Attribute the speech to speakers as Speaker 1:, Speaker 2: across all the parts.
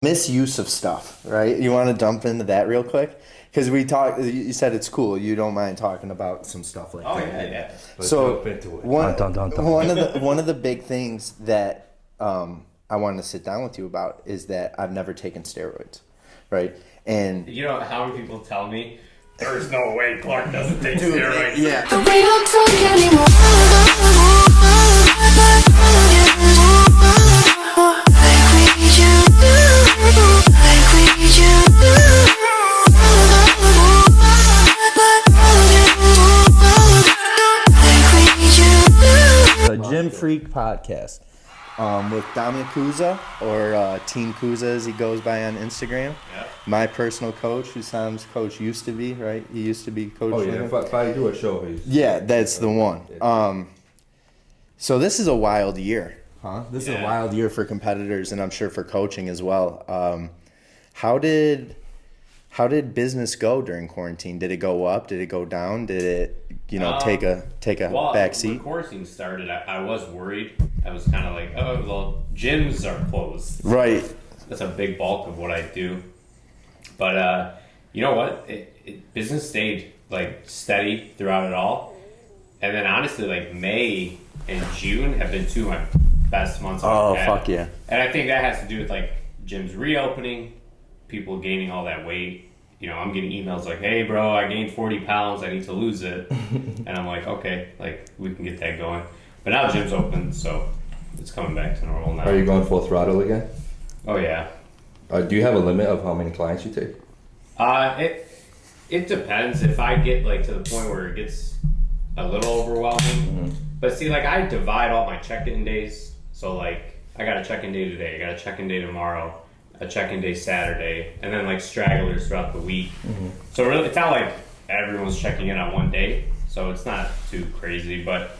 Speaker 1: misuse of stuff, right? You want to jump into that real quick? Because you said it's cool. You don't mind talking about some stuff like that.
Speaker 2: Oh, yeah.
Speaker 1: So
Speaker 3: jump into it.
Speaker 1: one of the big things that I wanted to sit down with you about is that I've never taken steroids, right? And
Speaker 2: You know how many people tell me, there's no way Clark doesn't take steroids.
Speaker 1: yeah.
Speaker 4: But we don't talk anymore. Like we used to. Like we used to.
Speaker 1: The GymFreak Podcast with Kuza, or Team Cuza as he goes by on Instagram.
Speaker 2: Yep.
Speaker 1: My personal coach, Husam's coach used to be, right? He used to be coach.
Speaker 3: Oh yeah, if I do a show,
Speaker 1: Yeah, that's the one. So this is a wild year, huh? This is a wild year for competitors, and I'm sure for coaching as well. How did business go during quarantine? Did it go up? Did it go down? Did it, take a back seat?
Speaker 2: When quarantine started, I was worried. I was kind of like, oh, well, gyms are closed.
Speaker 1: Right.
Speaker 2: That's a big bulk of what I do. But you know what? Business stayed like steady throughout it all. And then honestly, like May and June have been two of my best months.
Speaker 1: Oh,
Speaker 2: I've had.
Speaker 1: fuck yeah.
Speaker 2: And I think that has to do with like gyms reopening, people gaining all that weight. I'm getting emails like, hey bro, I gained 40 pounds, I need to lose it. And I'm like, okay, like we can get that going. But now gym's open, so it's coming back to normal now.
Speaker 3: Are you going full throttle again?
Speaker 2: Oh yeah.
Speaker 3: Do you have a limit of how many clients you take?
Speaker 2: It depends. If I get like to the point where it gets a little overwhelming. But see, like I divide all my check-in days. So like I got a check-in day today, I got a check-in day tomorrow, a check-in day Saturday, and then like stragglers throughout the week. So really, it's not like everyone's checking in on one day, so it's not too crazy. But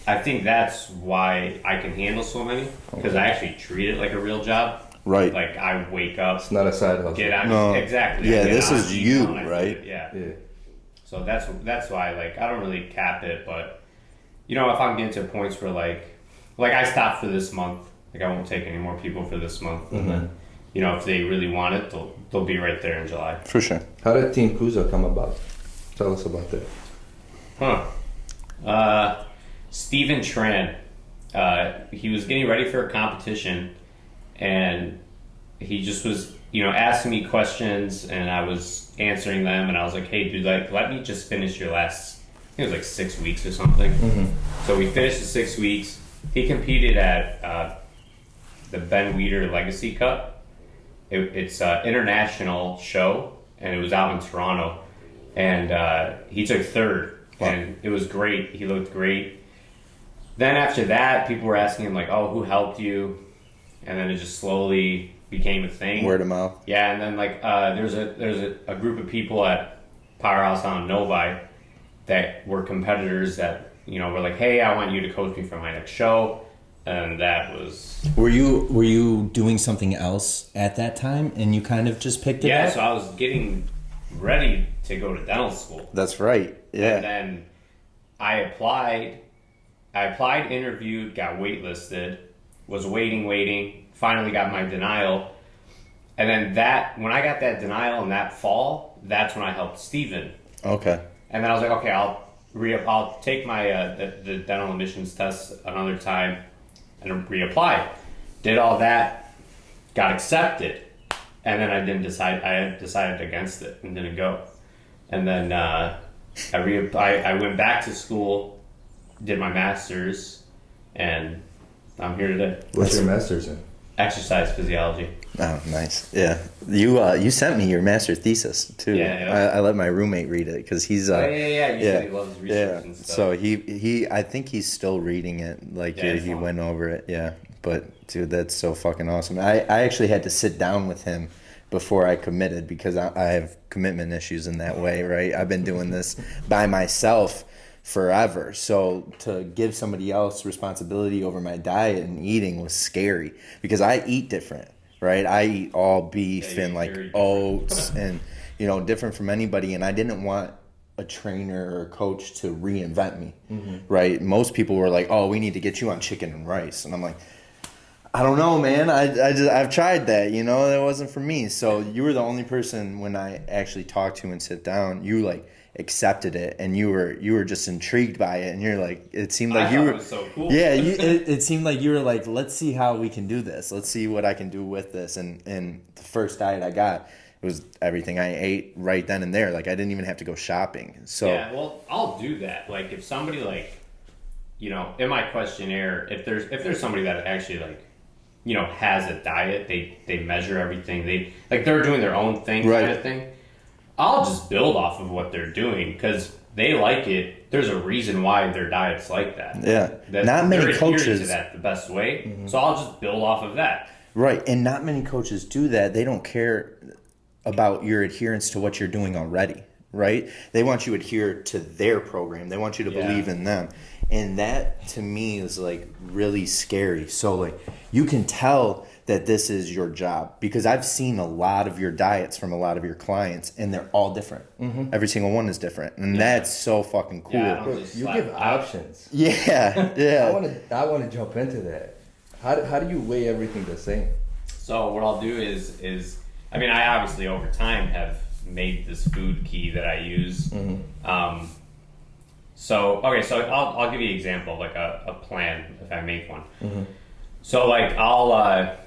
Speaker 2: I think that's why I can handle so many, because I actually treat it like a real job.
Speaker 1: Right.
Speaker 2: Like I wake up,
Speaker 3: It's not a side hustle.
Speaker 2: get out,
Speaker 1: No.
Speaker 2: exactly.
Speaker 1: Yeah,
Speaker 2: I get
Speaker 1: this
Speaker 2: on,
Speaker 1: is
Speaker 2: eat
Speaker 1: you,
Speaker 2: on, I
Speaker 1: right?
Speaker 2: do it, yeah.
Speaker 3: Yeah.
Speaker 2: So that's why like I don't really cap it, but if I'm getting to points where like I stopped for this month, like I won't take any more people for this month, and then if they really want it, they'll be right there in July.
Speaker 1: For sure.
Speaker 3: How did Team Cuza come about? Tell us about that.
Speaker 2: Steven Tran, he was getting ready for a competition, and he just was asking me questions, and I was answering them, and I was like, hey dude, like let me just finish your last, I think it was like 6 weeks or something. So we finished the 6 weeks. He competed at the Ben Weider Legacy Cup. It's an international show, and it was out in Toronto, and he took third. Wow. And it was great. He looked great. Then after that, people were asking him like, oh, who helped you? And then it just slowly became a thing.
Speaker 1: Word of mouth.
Speaker 2: Yeah, and then like there's a group of people at Powerhouse on Novi that were competitors that were like, hey, I want you to coach me for my next show. And that was...
Speaker 5: Were you doing something else at that time, and you kind of just picked it up?
Speaker 2: Yeah, so I was getting ready to go to dental school.
Speaker 1: That's right. Yeah.
Speaker 2: And then I applied, interviewed, got waitlisted, was waiting, finally got my denial. And then when I got that denial in that fall, that's when I helped Steven.
Speaker 1: Okay.
Speaker 2: And then I was like, okay, I'll take my the dental admissions test another time and reapply. Did all that, got accepted, and then I decided against it and didn't go. And then I went back to school, did my master's, and I'm here today.
Speaker 3: What's your master's in?
Speaker 2: Exercise physiology.
Speaker 1: Oh, nice. Yeah. You sent me your master's thesis too.
Speaker 2: Yeah.
Speaker 1: I let my roommate read it because he's
Speaker 2: You said he loves research and stuff.
Speaker 1: So he I think he's still reading it. Like he went over it. Yeah. But dude, that's so fucking awesome. I actually had to sit down with him before I committed because I have commitment issues in that way, right? I've been doing this by myself forever. So to give somebody else responsibility over my diet and eating was scary because I eat different, right? I eat all beef and like oats and, different from anybody. And I didn't want a trainer or a coach to reinvent me, right? Most people were like, oh, we need to get you on chicken and rice. And I'm like, I don't know, man. I've tried that, you know, that wasn't for me. So you were the only person when I actually talked to and sit down, you like accepted it, and you were just intrigued by it, and you're like, it seemed like you were,
Speaker 2: it was so cool.
Speaker 1: Yeah, it seemed like you were like, let's see how we can do this. Let's see what I can do with this. And the first diet I got, it was everything I ate right then and there. Like I didn't even have to go shopping. So
Speaker 2: yeah, well, I'll do that. Like if somebody like, you know, in my questionnaire, if there's somebody that actually like, you know, has a diet, they measure everything, they're doing their own thing,
Speaker 1: right,
Speaker 2: kind of thing, I'll just build off of what they're doing because they like it. There's a reason why their diet's like that.
Speaker 1: Yeah, not many coaches
Speaker 2: to that the best way, so I'll just build off of that.
Speaker 1: Right, and not many coaches do that. They don't care about your adherence to what you're doing already, right? They want you to adhere to their program. They want you to believe in them. And that, to me, is, like, really scary. So, like, you can tell that this is your job because I've seen a lot of your diets from a lot of your clients, and they're all different. Mm-hmm. Every single one is different, and that's so fucking cool.
Speaker 2: Yeah,
Speaker 3: you give options.
Speaker 1: Yeah, yeah.
Speaker 3: I want to jump into that. How do you weigh everything the same?
Speaker 2: So what I'll do is I mean, I obviously over time have made this food key that I use. Mm-hmm. So I'll give you an example, like a plan if I make one. Mm-hmm. So like I'll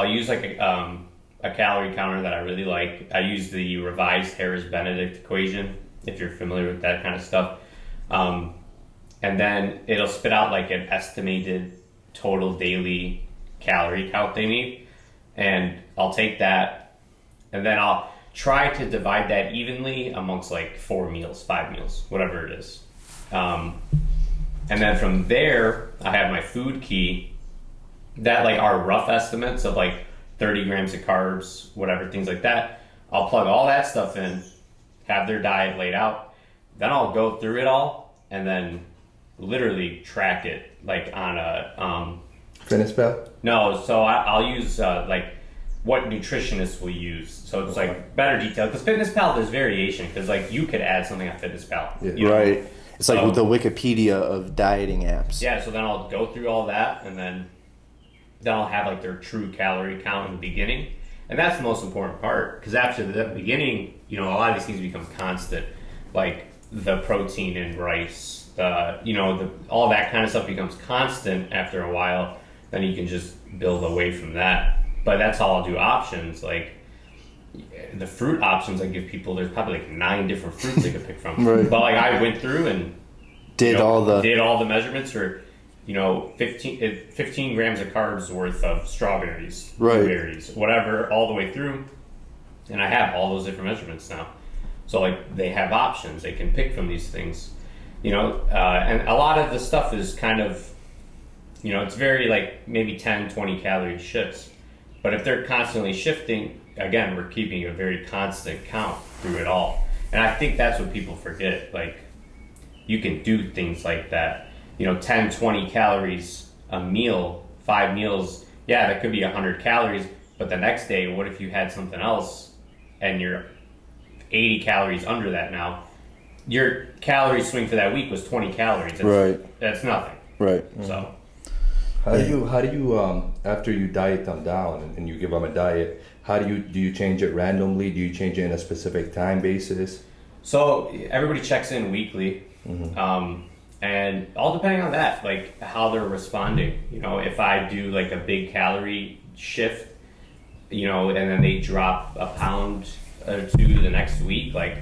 Speaker 2: use like a calorie counter that I really like. I use the revised Harris-Benedict equation if you're familiar with that kind of stuff, and then it'll spit out like an estimated total daily calorie count they need, and I'll take that, and then I'll try to divide that evenly amongst like 4 meals, 5 meals, whatever it is. And then from there, I have my food key that like are rough estimates of like 30 grams of carbs, whatever, things like that. I'll plug all that stuff in, have their diet laid out. Then I'll go through it all and then literally track it like on a
Speaker 3: Fitness Pal?
Speaker 2: No, so I'll use like what nutritionists will use. So it's like better detail because Fitness Pal there's variation because like you could add something on Fitness Pal.
Speaker 3: Yeah.
Speaker 2: You know?
Speaker 1: Right. It's like the Wikipedia of dieting apps.
Speaker 2: Yeah, so then I'll go through all that and then I'll have like their true calorie count in the beginning. And that's the most important part because after the beginning, you know, a lot of these things become constant. Like the protein in rice, all that kind of stuff becomes constant after a while. Then you can just build away from that. But that's how I'll do options. Like the fruit options I give people, there's probably like 9 different fruits they could pick from.
Speaker 1: Right.
Speaker 2: But like I went through and
Speaker 1: did all the
Speaker 2: measurements for, 15 grams of carbs worth of strawberries,
Speaker 1: right,
Speaker 2: blueberries, whatever, all the way through. And I have all those different measurements now. So like they have options. They can pick from these things, and a lot of the stuff is kind of, it's very like maybe 10, 20 calorie shifts. But if they're constantly shifting, again, we're keeping a very constant count through it all. And I think that's what people forget. Like, you can do things like that. 10, 20 calories a meal, 5 meals. Yeah, that could be 100 calories. But the next day, what if you had something else and you're 80 calories under that now? Your calorie swing for that week was 20 calories. That's nothing.
Speaker 1: Right.
Speaker 2: So.
Speaker 3: How do you after you diet them down and you give them a diet, do you change it randomly? Do you change it in a specific time basis?
Speaker 2: So everybody checks in weekly, and all depending on that, like how they're responding. If I do like a big calorie shift, and then they drop a pound or 2 the next week, like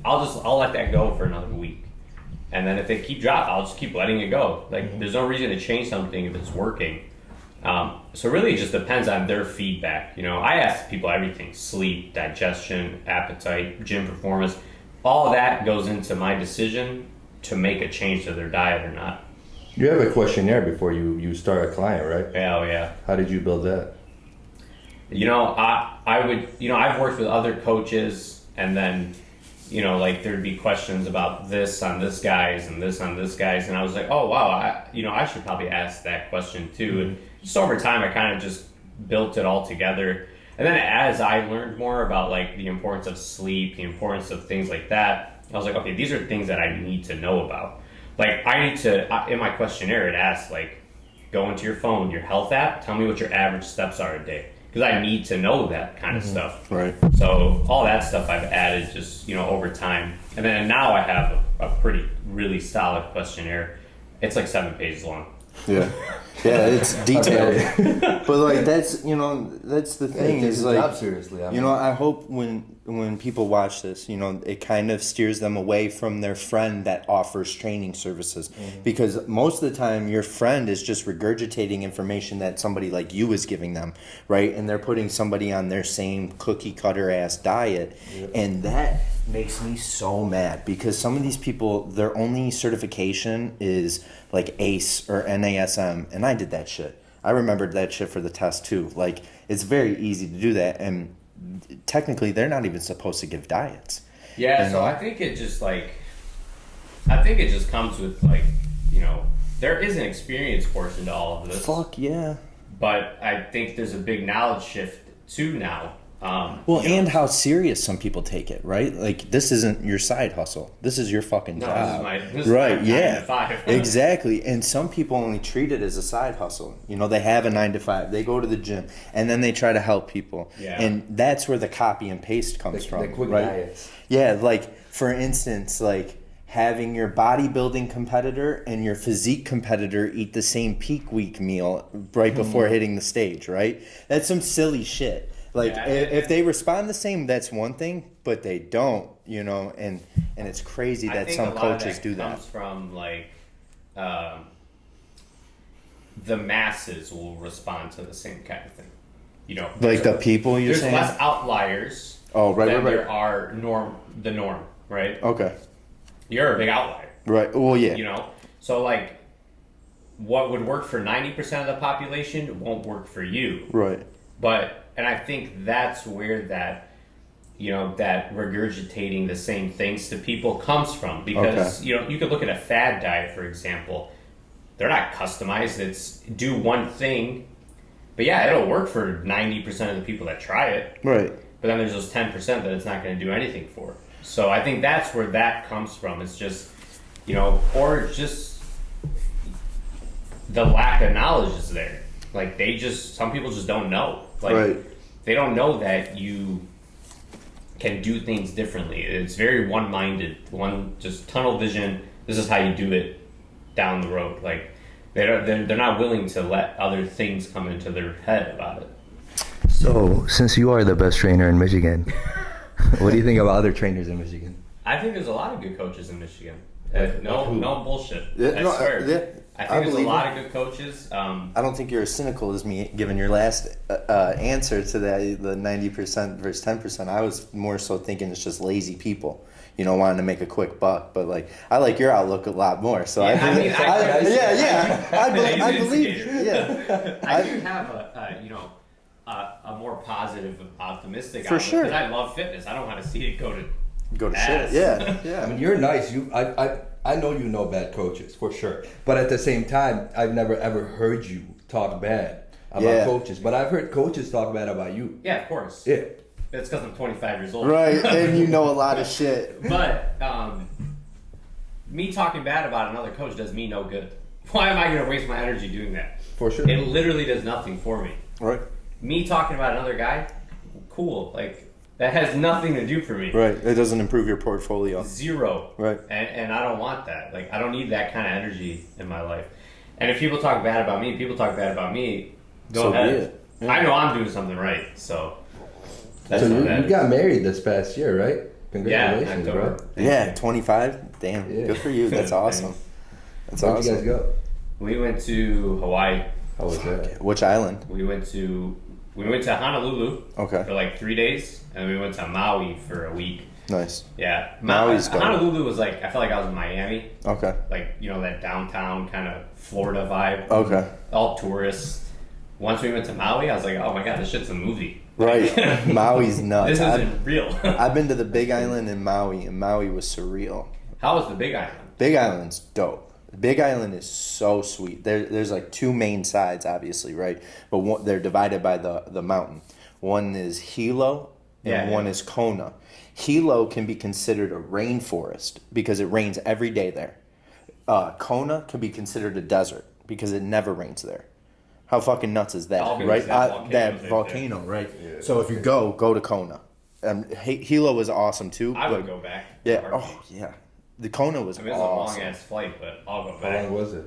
Speaker 2: I'll let that go for another week. And then if they keep dropping, I'll just keep letting it go. Like, there's no reason to change something if it's working. So really it just depends on their feedback. I ask people everything: sleep, digestion, appetite, gym performance. All of that goes into my decision to make a change to their diet or not.
Speaker 3: You have a questionnaire before you start a client, right?
Speaker 2: Yeah, oh yeah.
Speaker 3: How did you build that?
Speaker 2: I've worked with other coaches, and then like there'd be questions about this on this guy's and this on this guy's, and I was like, oh wow, I should probably ask that question too. And just over time, I kind of just built it all together. And then as I learned more about like the importance of sleep, the importance of things like that, I was like, okay, these are things that I need to know about. Like I need to, in my questionnaire, it asks like go into your phone, your health app, tell me what your average steps are a day. Because I need to know that kind of stuff.
Speaker 1: Right.
Speaker 2: So all that stuff I've added just, over time. And then now I have a really solid questionnaire. It's like 7 pages long.
Speaker 1: Yeah. Yeah, it's detailed. But like that's the thing
Speaker 3: Take
Speaker 1: is
Speaker 3: the
Speaker 1: like
Speaker 3: job seriously.
Speaker 1: I hope when people watch this, it kind of steers them away from their friend that offers training services, because most of the time your friend is just regurgitating information that somebody like you is giving them, right? And they're putting somebody on their same cookie cutter ass diet, and that makes me so mad, because some of these people, their only certification is like ACE or NASM, and I did that shit. I remembered that shit for the test too. Like, it's very easy to do that, and technically they're not even supposed to give diets.
Speaker 2: Yeah, so I think it just comes with there is an experience portion to all of this.
Speaker 1: Fuck yeah.
Speaker 2: But I think there's a big knowledge shift too now.
Speaker 1: And how serious some people take it, right? Like, this isn't your side hustle. This is your fucking job.
Speaker 2: This is
Speaker 1: right,
Speaker 2: my
Speaker 1: yeah.
Speaker 2: 9 to 5.
Speaker 1: Exactly. And some people only treat it as a side hustle. They have a 9 to 5. They go to the gym, and then they try to help people.
Speaker 2: Yeah.
Speaker 1: And that's where the copy and paste comes from.
Speaker 3: The quick
Speaker 1: right?
Speaker 3: diets.
Speaker 1: Yeah, like, for instance, like, having your bodybuilding competitor and your physique competitor eat the same peak week meal right before hitting the stage, right? That's some silly shit. Like, if they respond the same, that's one thing, but they don't, and it's crazy that some coaches do that.
Speaker 2: I think comes from, the masses will respond to the same kind of thing.
Speaker 1: Like the people you're saying?
Speaker 2: There's less outliers
Speaker 1: than
Speaker 2: there are the norm, right?
Speaker 1: Okay.
Speaker 2: You're a big outlier.
Speaker 1: Right, well, yeah.
Speaker 2: So, what would work for 90% of the population won't work for you.
Speaker 1: Right.
Speaker 2: And I think that's where that regurgitating the same things to people comes from. Because, you could look at a fad diet, for example. They're not customized. It's do one thing. But yeah, it'll work for 90% of the people that try it. Right. But then there's those 10% that it's not going to do anything for. So I think that's where that comes from. It's just, or just the lack of knowledge is there. Like, some people just don't know. Like, they don't know that you can do things differently. It's very one-minded, just tunnel vision. This is how you do it down the road. Like, they're not willing to let other things come into their head about it.
Speaker 3: So, since you are the best trainer in Michigan, what do you think about other trainers in Michigan?
Speaker 2: I think there's a lot of good coaches in Michigan. No bullshit. I swear. I think there's a lot of good coaches.
Speaker 1: I don't think you're as cynical as me, given your last answer to that, the 90% versus 10%. I was more so thinking it's just lazy people, wanting to make a quick buck. But I like your outlook a lot more. So I believe. Yeah,
Speaker 2: I do have a more positive, optimistic outlook. For sure. Because I love fitness. I don't want to see it go to
Speaker 1: shit. Yeah.
Speaker 3: I mean, you're nice. I know you know bad coaches, for sure. But at the same time, I've never ever heard you talk bad about coaches. But I've heard coaches talk bad about you.
Speaker 2: Yeah, of course.
Speaker 3: Yeah.
Speaker 2: That's because I'm 25 years old.
Speaker 1: Right, and you know a lot of shit.
Speaker 2: But me talking bad about another coach does me no good. Why am I going to waste my energy doing that?
Speaker 3: For sure.
Speaker 2: It literally does nothing for me.
Speaker 1: Right.
Speaker 2: Me talking about another guy, cool. That has nothing to do for me.
Speaker 1: Right. It doesn't improve your portfolio.
Speaker 2: Zero.
Speaker 1: Right.
Speaker 2: And I don't want that. I don't need that kind of energy in my life. And if people talk bad about me, go ahead. Yeah. I know I'm doing something right, so that's
Speaker 3: you got married this past year, right? Congratulations, bro.
Speaker 1: Yeah, 25. Damn. Yeah. Good for you. That's awesome. That's
Speaker 3: Where'd
Speaker 1: awesome.
Speaker 3: you guys go?
Speaker 2: We went to Hawaii.
Speaker 3: How was that?
Speaker 1: Which island?
Speaker 2: We went to Honolulu for 3 days, and we went to Maui for a week.
Speaker 1: Nice.
Speaker 2: Yeah.
Speaker 1: Maui's
Speaker 2: Honolulu was I felt like I was in Miami.
Speaker 1: Okay.
Speaker 2: That downtown kind of Florida vibe.
Speaker 1: Okay.
Speaker 2: All tourists. Once we went to Maui, I was like, oh my god, this shit's a movie.
Speaker 1: Right. Maui's nuts.
Speaker 2: This isn't real.
Speaker 1: I've been to the Big Island in Maui, and Maui was surreal.
Speaker 2: How was the Big Island?
Speaker 1: Big Island's dope. The Big Island is so sweet. There's two main sides, obviously, right? But they're divided by the mountain. One is Hilo, and one is Kona. Hilo can be considered a rainforest because it rains every day there. Kona can be considered a desert because it never rains there. How fucking nuts is that,
Speaker 2: Albany
Speaker 1: right?
Speaker 2: is that
Speaker 1: That
Speaker 2: volcano
Speaker 1: volcano, right?
Speaker 3: Yeah.
Speaker 1: So if you go to Kona. Hilo was awesome too.
Speaker 2: I would go back.
Speaker 1: Yeah. Oh yeah. The Kona was
Speaker 2: I mean, it was
Speaker 1: awesome.
Speaker 2: a long ass flight, but I'll go
Speaker 3: How
Speaker 2: back.
Speaker 3: long was it?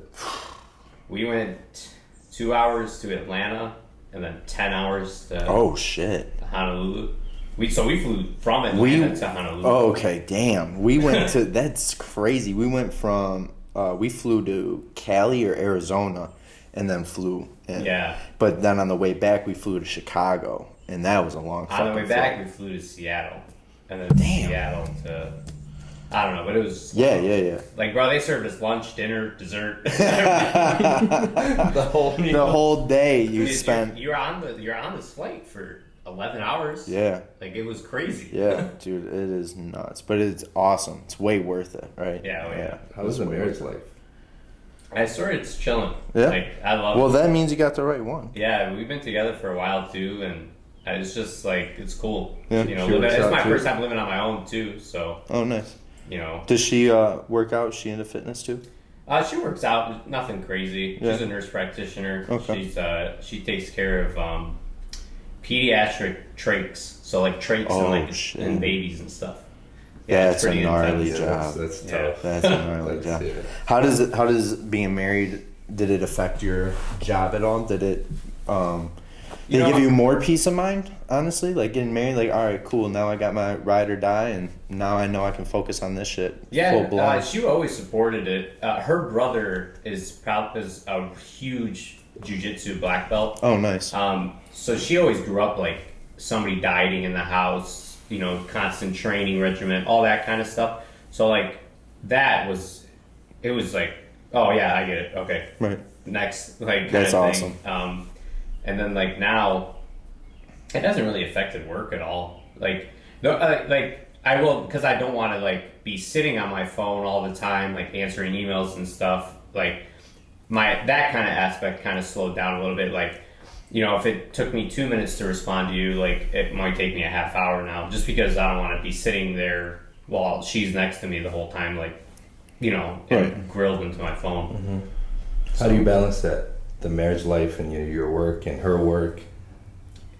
Speaker 2: We went 2 hours to Atlanta and then 10 hours to
Speaker 1: Oh shit.
Speaker 2: Honolulu. We flew from Atlanta to Honolulu.
Speaker 1: Oh, okay, damn. We went to that's crazy. We went from we flew to Cali or Arizona and then flew in.
Speaker 2: Yeah.
Speaker 1: But then on the way back we flew to Chicago and that was a long
Speaker 2: On the way
Speaker 1: fucking
Speaker 2: back,
Speaker 1: flight.
Speaker 2: we flew to Seattle, and then
Speaker 1: Damn.
Speaker 2: Seattle to I don't know, but it was
Speaker 1: Yeah.
Speaker 2: like, bro, they served us lunch, dinner, dessert.
Speaker 3: The whole
Speaker 1: The whole day you
Speaker 2: Dude,
Speaker 1: spent
Speaker 2: you're on this flight for 11 hours.
Speaker 1: Yeah.
Speaker 2: Like, it was crazy.
Speaker 1: Yeah, dude, it is nuts. But it's awesome. It's way worth it, right?
Speaker 2: Yeah.
Speaker 3: How was the marriage life?
Speaker 2: I swear it's chilling.
Speaker 1: Yeah?
Speaker 2: Like, I love
Speaker 1: Well,
Speaker 2: it.
Speaker 1: that means you got the right one.
Speaker 2: Yeah, we've been together for a while too, and it's just like, it's cool.
Speaker 1: Yeah.
Speaker 2: You know,
Speaker 3: She works
Speaker 2: it's
Speaker 3: out,
Speaker 2: my
Speaker 3: too?
Speaker 2: first time living on my own too, so,
Speaker 1: Oh, nice.
Speaker 2: you know.
Speaker 1: Does she work out? Is she into fitness too?
Speaker 2: She works out, nothing crazy.
Speaker 1: Yeah.
Speaker 2: She's a nurse practitioner.
Speaker 1: Okay.
Speaker 2: She takes care of pediatric trachs, so like trachs
Speaker 1: Oh,
Speaker 2: and
Speaker 1: shit.
Speaker 2: and babies and stuff.
Speaker 1: That's a
Speaker 2: pretty
Speaker 1: gnarly
Speaker 2: intense.
Speaker 1: job.
Speaker 3: That's
Speaker 2: Yeah.
Speaker 3: tough.
Speaker 1: That's a gnarly
Speaker 3: That's-
Speaker 1: job.
Speaker 3: yeah.
Speaker 1: How does being married? Did it affect your job at all? Did it? Did it give you more peace of mind? Honestly, like getting married, like all right, cool. Now I got my ride or die, and now I know I can focus on this shit. Full
Speaker 2: Yeah,
Speaker 1: blown.
Speaker 2: she always supported it. Her brother is a huge jiu-jitsu black belt.
Speaker 1: Oh, nice.
Speaker 2: So she always grew up like somebody dieting in the house, you know, constant training regimen, all that kind of stuff. So like it was like, oh yeah, I get it. Okay,
Speaker 1: Right.
Speaker 2: next, like, kind
Speaker 1: That's
Speaker 2: of
Speaker 1: awesome.
Speaker 2: thing. And then like now, it hasn't really affected work at all. Like, no, like I will, because I don't want to like be sitting on my phone all the time, like answering emails and stuff. Like that kind of aspect kind of slowed down a little bit. Like, you know, if it took me 2 minutes to respond to you, like it might take me a half hour now, just because I don't want to be sitting there while she's next to me the whole time, like, you know, and grilled into my phone.
Speaker 3: Mm-hmm. How do you balance that? The marriage life and your work and her work?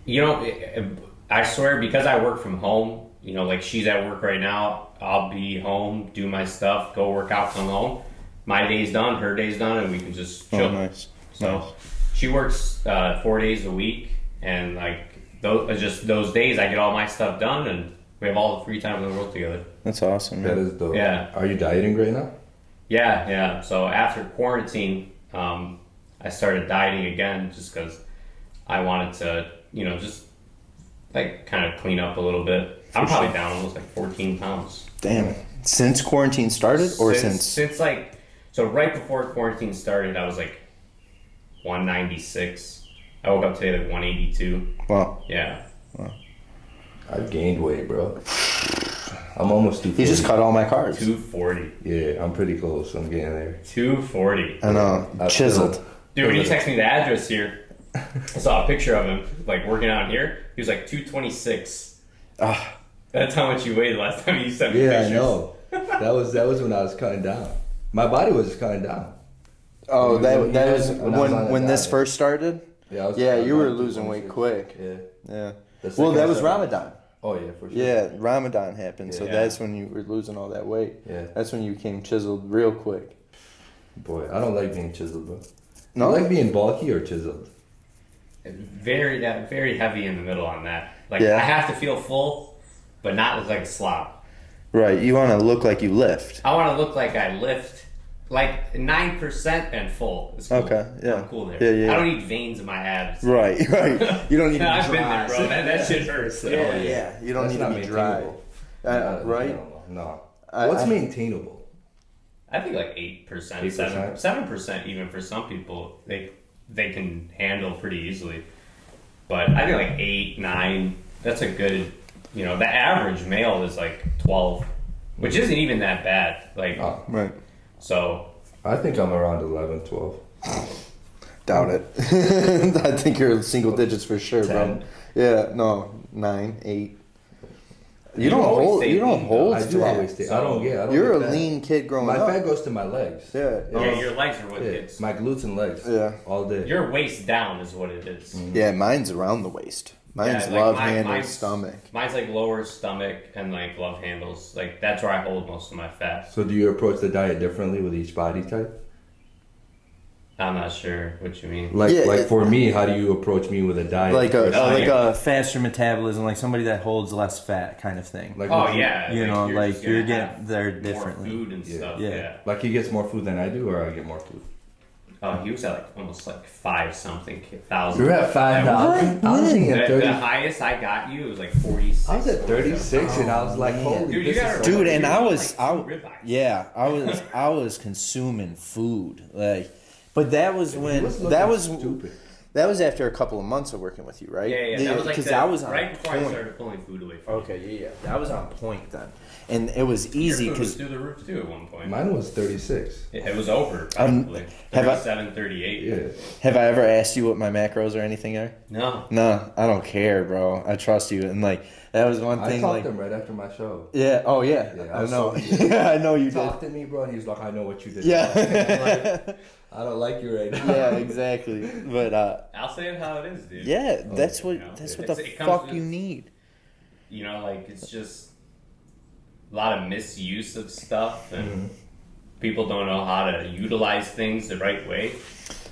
Speaker 2: You know, I swear, because I work from home, you know, like she's at work right now, I'll be home, do my stuff, go work out, come home. My day's done, her day's done, and we can just chill.
Speaker 1: Oh, nice.
Speaker 2: So
Speaker 1: Nice.
Speaker 2: she works 4 days a week, and like those days I get all my stuff done, and we have all the free time in the world together.
Speaker 1: That's awesome.
Speaker 3: That
Speaker 1: Man.
Speaker 3: is dope.
Speaker 2: Yeah.
Speaker 3: Are you dieting right now?
Speaker 2: Yeah. So after quarantine, I started dieting again just because I wanted to, you know, just like kind of clean up a little bit. I'm probably down almost like 14 pounds.
Speaker 1: Damn. Since quarantine started, or since
Speaker 2: like, so right before quarantine started, I was like 196. I woke up today like 182.
Speaker 1: Wow.
Speaker 2: Yeah.
Speaker 3: I've gained weight, bro. I'm almost 240.
Speaker 1: He just cut all my carbs.
Speaker 2: 240.
Speaker 3: Yeah, I'm pretty close. I'm getting there.
Speaker 2: 240.
Speaker 1: I know. Chiseled.
Speaker 2: Dude, when you text me the address here, I saw a picture of him like working out here. He was like 226. That's how much you weighed last time you sent me
Speaker 3: Yeah,
Speaker 2: pictures.
Speaker 3: I know. That was when I was cutting down. My body was cutting down.
Speaker 1: Oh, that was
Speaker 3: When I was on
Speaker 1: when
Speaker 3: that
Speaker 1: this
Speaker 3: diet.
Speaker 1: first started.
Speaker 3: Yeah,
Speaker 1: You were losing weight quick.
Speaker 3: Yeah.
Speaker 1: Yeah.
Speaker 3: The
Speaker 1: Well,
Speaker 3: second
Speaker 1: that
Speaker 3: I
Speaker 1: was
Speaker 3: started-
Speaker 1: Ramadan.
Speaker 3: Oh yeah, for sure.
Speaker 1: Yeah, Ramadan happened, so
Speaker 2: Yeah.
Speaker 1: that's when you were losing all that weight.
Speaker 3: Yeah.
Speaker 1: That's when you became chiseled real quick.
Speaker 3: Boy, I don't like being chiseled, bro.
Speaker 1: No?
Speaker 3: You like being bulky or chiseled?
Speaker 2: Very heavy in the middle on that. Like,
Speaker 1: Yeah.
Speaker 2: I have to feel full, but not look like a slob.
Speaker 1: Right, you want to look like you lift.
Speaker 2: I want to look like I lift like 9% and full. It's cool.
Speaker 1: Okay, yeah.
Speaker 2: I'm cool there.
Speaker 1: Yeah.
Speaker 2: I don't need veins in my abs.
Speaker 1: Right. You don't need to be
Speaker 2: I've been
Speaker 1: dry.
Speaker 2: there, bro. That shit hurts.
Speaker 1: Yeah, you don't
Speaker 3: That's
Speaker 1: need to
Speaker 3: not
Speaker 1: be dry.
Speaker 3: maintainable.
Speaker 1: Right?
Speaker 3: No.
Speaker 1: I-
Speaker 3: What's
Speaker 1: I-
Speaker 3: maintainable?
Speaker 2: I think like 8%,
Speaker 3: 8%?
Speaker 2: 7% even for some people. They can handle pretty easily. But I think like 8, 9, that's a good, you know, the average male is like 12, which isn't even that bad. Like,
Speaker 3: Oh,
Speaker 1: Right.
Speaker 2: so
Speaker 3: I think I'm around 11, 12.
Speaker 1: Doubt it. I think you're single digits for sure,
Speaker 3: 10.
Speaker 1: bro. Yeah, no, 9, 8. You don't hold. You don't hold.
Speaker 3: I do
Speaker 1: fat.
Speaker 3: always stay. I don't. Yeah, I don't.
Speaker 1: You're a
Speaker 3: get fat.
Speaker 1: lean kid growing
Speaker 3: My
Speaker 1: up.
Speaker 3: fat goes to my legs.
Speaker 1: Yeah.
Speaker 2: Yeah, your legs are what it is.
Speaker 3: My glutes and legs.
Speaker 1: Yeah.
Speaker 3: All day.
Speaker 2: Your waist down is what it is.
Speaker 1: Yeah, mine's around the waist. Mine's
Speaker 2: Yeah, like
Speaker 1: love handle, stomach.
Speaker 2: Mine's like lower stomach and like love handles. Like that's where I hold most of my fat.
Speaker 3: So do you approach the diet differently with each body type?
Speaker 2: I'm not sure what you mean.
Speaker 3: Like for me, how do you approach me with a diet?
Speaker 1: Like a
Speaker 5: faster metabolism, like somebody that holds less fat, kind of thing.
Speaker 3: like
Speaker 5: you know, like you're getting there
Speaker 2: more
Speaker 5: differently.
Speaker 2: food and stuff.
Speaker 5: Yeah.
Speaker 2: Yeah.
Speaker 3: Like he gets more food than I do, or I get more food.
Speaker 2: Oh, he was at like almost like 5-something thousand.
Speaker 3: You're at 5,000. I was thinking at 30.
Speaker 2: The highest I got you was like 46.
Speaker 3: I was at 36, and I was like, holy,
Speaker 2: Dude, you
Speaker 3: this
Speaker 2: gotta
Speaker 3: is so
Speaker 1: Dude,
Speaker 2: remember,
Speaker 1: and
Speaker 2: you
Speaker 1: I
Speaker 2: were
Speaker 1: was,
Speaker 2: like 2 ribeyes.
Speaker 1: yeah, I was consuming food, like, but that was when
Speaker 3: That was
Speaker 1: after a couple of months of working with you, right?
Speaker 2: Yeah. That was like
Speaker 1: because I was on
Speaker 2: right before I
Speaker 1: point.
Speaker 2: started pulling food away from
Speaker 1: Okay, yeah, that was on point then, and it was easy
Speaker 2: Your food was
Speaker 1: because
Speaker 2: through the roof too at one point.
Speaker 3: Mine was 36.
Speaker 2: It was over probably.
Speaker 1: have I-
Speaker 2: 37, 38.
Speaker 3: Yeah.
Speaker 1: have I ever asked you what my macros or anything are?
Speaker 2: No.
Speaker 1: No, I don't care, bro. I trust you, and like that was one
Speaker 3: I
Speaker 1: thing.
Speaker 3: talked
Speaker 1: Like,
Speaker 3: to him right after my show.
Speaker 1: yeah, oh yeah,
Speaker 3: Yeah,
Speaker 1: I
Speaker 3: was
Speaker 1: know,
Speaker 3: so-
Speaker 1: yeah, I know you
Speaker 3: He
Speaker 1: did.
Speaker 3: talked to me, bro, and he was like, I know what you did.
Speaker 1: Yeah,
Speaker 3: I don't like you right now.
Speaker 1: yeah, exactly. But
Speaker 2: I'll say it how it is, dude.
Speaker 1: yeah, that's what
Speaker 2: You know,
Speaker 1: that's what
Speaker 2: it's-
Speaker 1: the
Speaker 2: it comes
Speaker 1: fuck
Speaker 2: with-
Speaker 1: you need.
Speaker 2: You know, like it's just a lot of misuse of stuff, and people don't know how to utilize things the right way.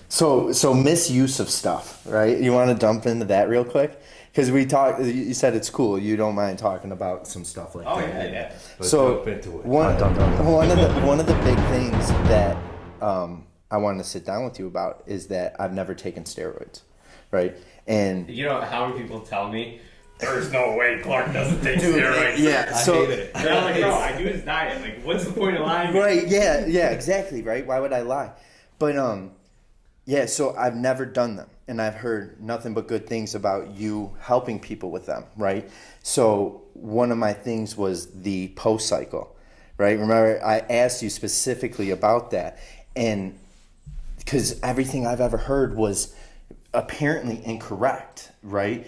Speaker 1: So misuse of stuff, right? You want to dump into that real quick? Because we talked. You said it's cool. You don't mind talking about some stuff like
Speaker 2: Oh
Speaker 1: that.
Speaker 2: yeah.
Speaker 3: Let's
Speaker 1: So
Speaker 3: jump into it.
Speaker 1: one of the big things that I wanted to sit down with you about is that I've never taken steroids, right? And
Speaker 2: You know how many people tell me there's no way Clark doesn't take steroids.
Speaker 1: yeah,
Speaker 3: I
Speaker 1: so
Speaker 3: hate it.
Speaker 2: And I'm like, no, I do his diet. Like, what's the point of lying?
Speaker 1: right, yeah, exactly, right. Why would I lie? But yeah, so I've never done them, and I've heard nothing but good things about you helping people with them, right? So one of my things was the post cycle, right? Remember, I asked you specifically about that, and because everything I've ever heard was apparently incorrect, right?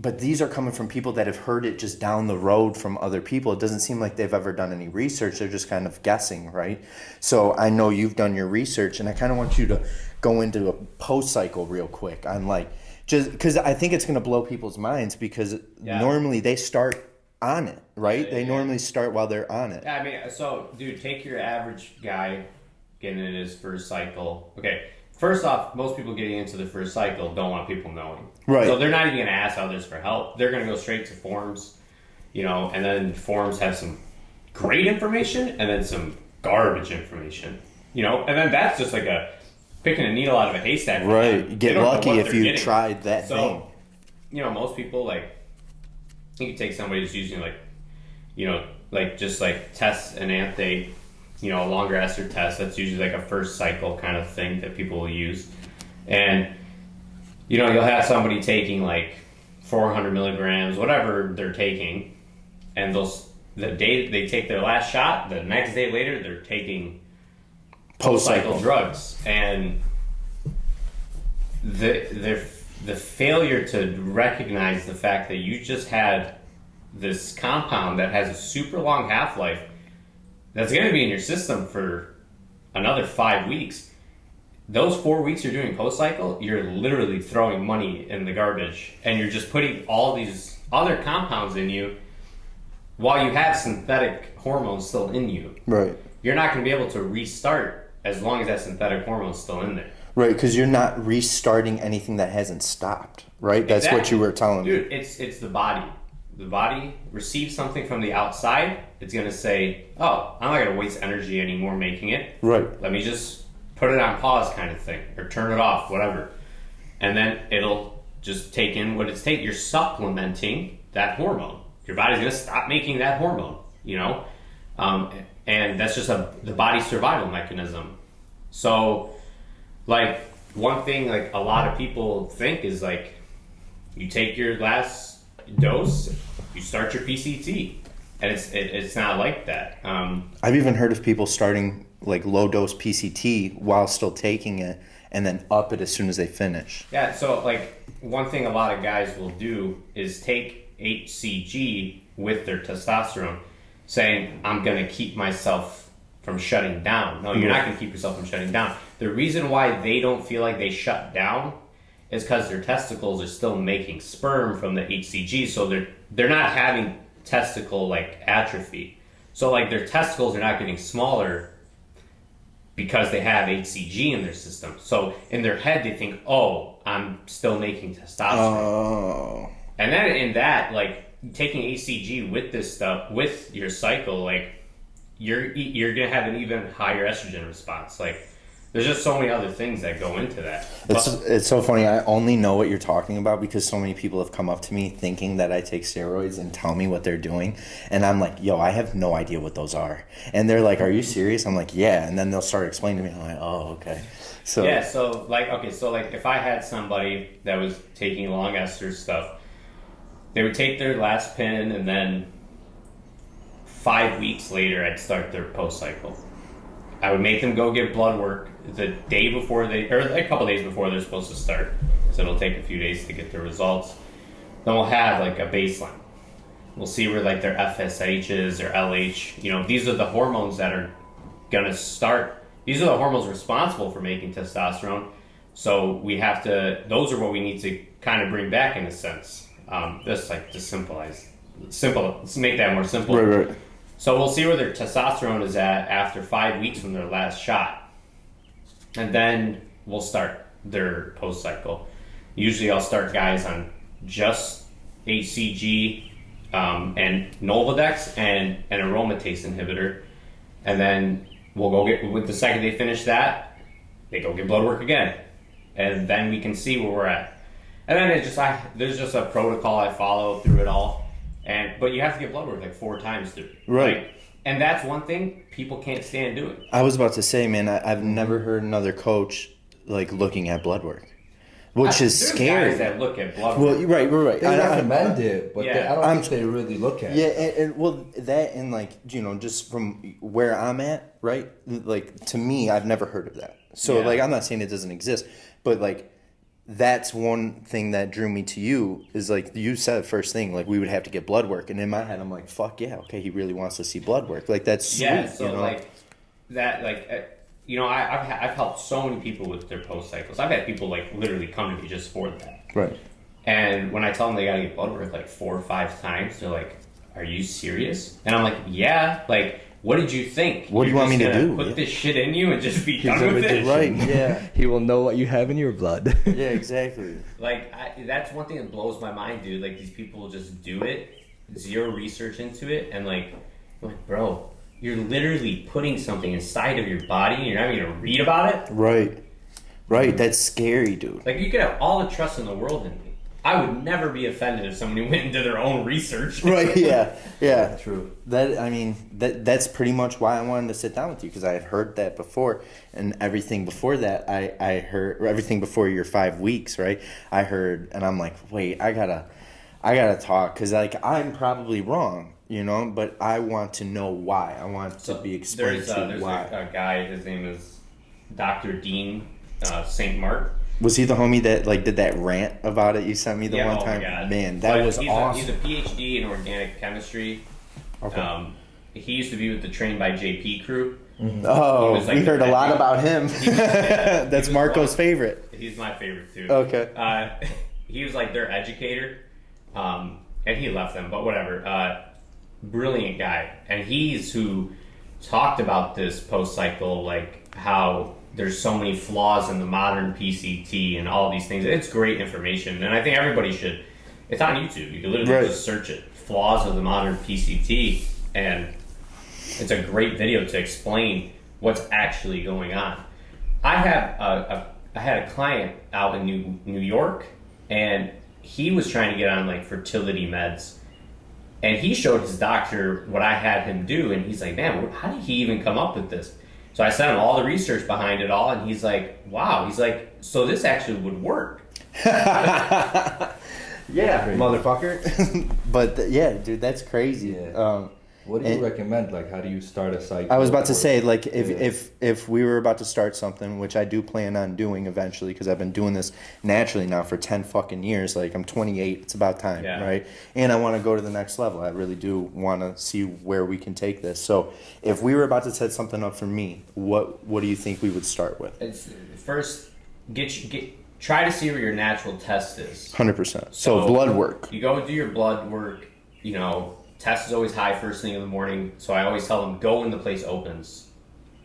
Speaker 1: But these are coming from people that have heard it just down the road from other people. It doesn't seem like they've ever done any research. They're just kind of guessing, right? So I know you've done your research, and I kind of want you to go into a post cycle real quick on like, just because I think it's going to blow people's minds because normally they start on it, right? They normally start while they're on it.
Speaker 2: Yeah, I mean, so, dude, take your average guy getting in his first cycle. Okay, first off, most people getting into the first cycle don't want people knowing.
Speaker 1: Right.
Speaker 2: So they're not even going to ask others for help. They're going to go straight to forums, you know, and then forums have some great information and then some garbage information, you know, and then that's just like picking a needle out of a haystack.
Speaker 1: Right. You
Speaker 2: They
Speaker 1: get
Speaker 2: don't know
Speaker 1: lucky
Speaker 2: what
Speaker 1: if
Speaker 2: they're
Speaker 1: you
Speaker 2: getting.
Speaker 1: tried that thing.
Speaker 2: You know, most people, like, you can take somebody who's using, like, you know, like, just, like, tests an anthe, you know, a longer ester test. That's usually, like, a first cycle kind of thing that people will use. And, you know, you'll have somebody taking, like, 400 milligrams, whatever they're taking, and the day they take their last shot, the next day later, they're taking post-cycle drugs. And the failure to recognize the fact that you just had this compound that has a super long half-life that's going to be in your system for another 5 weeks. Those 4 weeks you're doing post-cycle, you're literally throwing money in the garbage, and you're just putting all these other compounds in you while you have synthetic hormones still in you.
Speaker 1: Right.
Speaker 2: You're not going to be able to restart as long as that synthetic hormone is still in there.
Speaker 1: Right, because you're not restarting anything that hasn't stopped, right? That's
Speaker 2: Exactly.
Speaker 1: what you were telling me.
Speaker 2: Dude, it's the body. The body receives something from the outside. It's going to say, oh, I'm not going to waste energy anymore making it.
Speaker 1: Right.
Speaker 2: Let me just put it on pause kind of thing, or turn it off, whatever. And then it'll just take in what it's taking. You're supplementing that hormone. Your body's going to stop making that hormone, you know? And that's just the body's survival mechanism. So, like, one thing, like, a lot of people think is, like, you take your last dose, you start your PCT. And it's not like that.
Speaker 1: I've even heard of people starting like low dose PCT while still taking it and then up it as soon as they finish.
Speaker 2: Yeah, so like one thing a lot of guys will do is take HCG with their testosterone, saying, I'm going to keep myself from shutting down. No, you're not going to keep yourself from shutting down. The reason why they don't feel like they shut down is because their testicles are still making sperm from the HCG, so they're not having testicle like atrophy. So like their testicles are not getting smaller because they have HCG in their system. So in their head they think, oh, I'm still making testosterone.
Speaker 1: Oh.
Speaker 2: And then in that, like taking HCG with this stuff, with your cycle, like you're gonna have an even higher estrogen response. Like there's just so many other things that go into that.
Speaker 1: It's so funny. I only know what you're talking about because so many people have come up to me thinking that I take steroids and tell me what they're doing. And I'm like, yo, I have no idea what those are. And they're like, are you serious? I'm like, yeah. And then they'll start explaining to me. I'm like, oh, okay. So
Speaker 2: yeah, so like if I had somebody that was taking long ester stuff, they would take their last pin and then 5 weeks later I'd start their post cycle. I would make them go get blood work the day before or a couple days before they're supposed to start. So it'll take a few days to get the results. Then we'll have like a baseline. We'll see where like their FSH is or LH. You know, these are the hormones that are gonna start. These are the hormones responsible for making testosterone. So we have to. Those are what we need to kind of bring back in a sense. Just like to let's make that more simple.
Speaker 1: Right.
Speaker 2: So we'll see where their testosterone is at after 5 weeks from their last shot. And then we'll start their post cycle. Usually I'll start guys on just HCG and Nolvadex and an aromatase inhibitor. And then we'll go get, with the second they finish that, they go get blood work again. And then we can see where we're at. And then there's just a protocol I follow through it all. But you have to get blood work like 4 times through.
Speaker 1: Right.
Speaker 2: Like, and that's one thing people can't stand doing.
Speaker 1: I was about to say, man, I've never heard another coach like looking at blood work, which is
Speaker 2: There's
Speaker 1: scary.
Speaker 2: guys that look at blood work.
Speaker 1: Well, right.
Speaker 3: They recommend it, but
Speaker 2: Yeah.
Speaker 3: I don't think they really look at it.
Speaker 1: Yeah, and well, that and like, you know, just from where I'm at, right? Like, to me, I've never heard of that. So,
Speaker 2: Yeah.
Speaker 1: like, I'm not saying it doesn't exist, but like, that's one thing that drew me to you is like you said first thing, like we would have to get blood work, and in my head I'm like, fuck yeah, okay, he really wants to see blood work, like that's sweet,
Speaker 2: Yeah, so
Speaker 1: you know?
Speaker 2: like that, you know, I've helped so many people with their post cycles. I've had people like literally come to me just for that.
Speaker 1: Right.
Speaker 2: And when I tell them they gotta get blood work like 4 or 5 times, they're like, "Are you serious?" And I'm like, "Yeah." Like, what did you think?
Speaker 1: What do you want me to do?
Speaker 2: Put this shit in you and just be done with it?
Speaker 1: Right. Yeah.
Speaker 3: He will know what you have in your blood.
Speaker 1: Yeah. Exactly.
Speaker 2: Like, that's one thing that blows my mind, dude. Like, these people just do it, zero research into it, and like, I'm like, bro, you're literally putting something inside of your body, and you're not even gonna read about it.
Speaker 1: Right. That's scary, dude.
Speaker 2: Like, you could have all the trust in the world in me. I would never be offended if somebody went into their own research.
Speaker 1: Right. Yeah.
Speaker 3: True.
Speaker 1: That's pretty much why I wanted to sit down with you, because I had heard that before, and everything before that I heard, everything before your 5 weeks, right? I heard, and I'm like, wait, I gotta talk, because like I'm probably wrong, you know, but I want to know why. I want to be explained
Speaker 2: there's
Speaker 1: why.
Speaker 2: a guy, his name is Dr. Dean St. Mark.
Speaker 1: Was he the homie that like did that rant about it? You sent me the one time.
Speaker 2: Oh my God.
Speaker 1: Man, that was awesome.
Speaker 2: He's a PhD in organic chemistry.
Speaker 1: Okay.
Speaker 2: He used to be with the Trained by JP crew.
Speaker 1: Mm-hmm. Oh,
Speaker 2: He was, like,
Speaker 1: we heard a lot about him. That's
Speaker 2: was
Speaker 1: Marco's
Speaker 2: one-
Speaker 1: favorite.
Speaker 2: He's my favorite too.
Speaker 1: Okay.
Speaker 2: He was like their educator, and he left them, but whatever. Brilliant guy, and he's who talked about this post cycle, like how there's so many flaws in the modern PCT and all these things. It's great information, and I think everybody should. It's on YouTube. You can literally just search it, flaws of the modern PCT, and it's a great video to explain what's actually going on. I had a client out in New York, and he was trying to get on like fertility meds, and he showed his doctor what I had him do, and he's like, man, how did he even come up with this? So I sent him all the research behind it all, and he's like, wow. He's like, so this actually would work.
Speaker 1: Yeah, motherfucker. But yeah, dude, that's crazy.
Speaker 3: Yeah. What do you recommend? Like, how do you start a cycle?
Speaker 1: I was about to say, like, if we were about to start something, which I do plan on doing eventually, because I've been doing this naturally now for 10 fucking years. Like, I'm 28. It's about time, right? And I want to go to the next level. I really do want to see where we can take this. So, if we were about to set something up for me, what do you think we would start with?
Speaker 2: It's first try to see where your natural test is.
Speaker 1: 100%. So blood work.
Speaker 2: You go do your blood work. Test is always high first thing in the morning. So I always tell them, go when the place opens.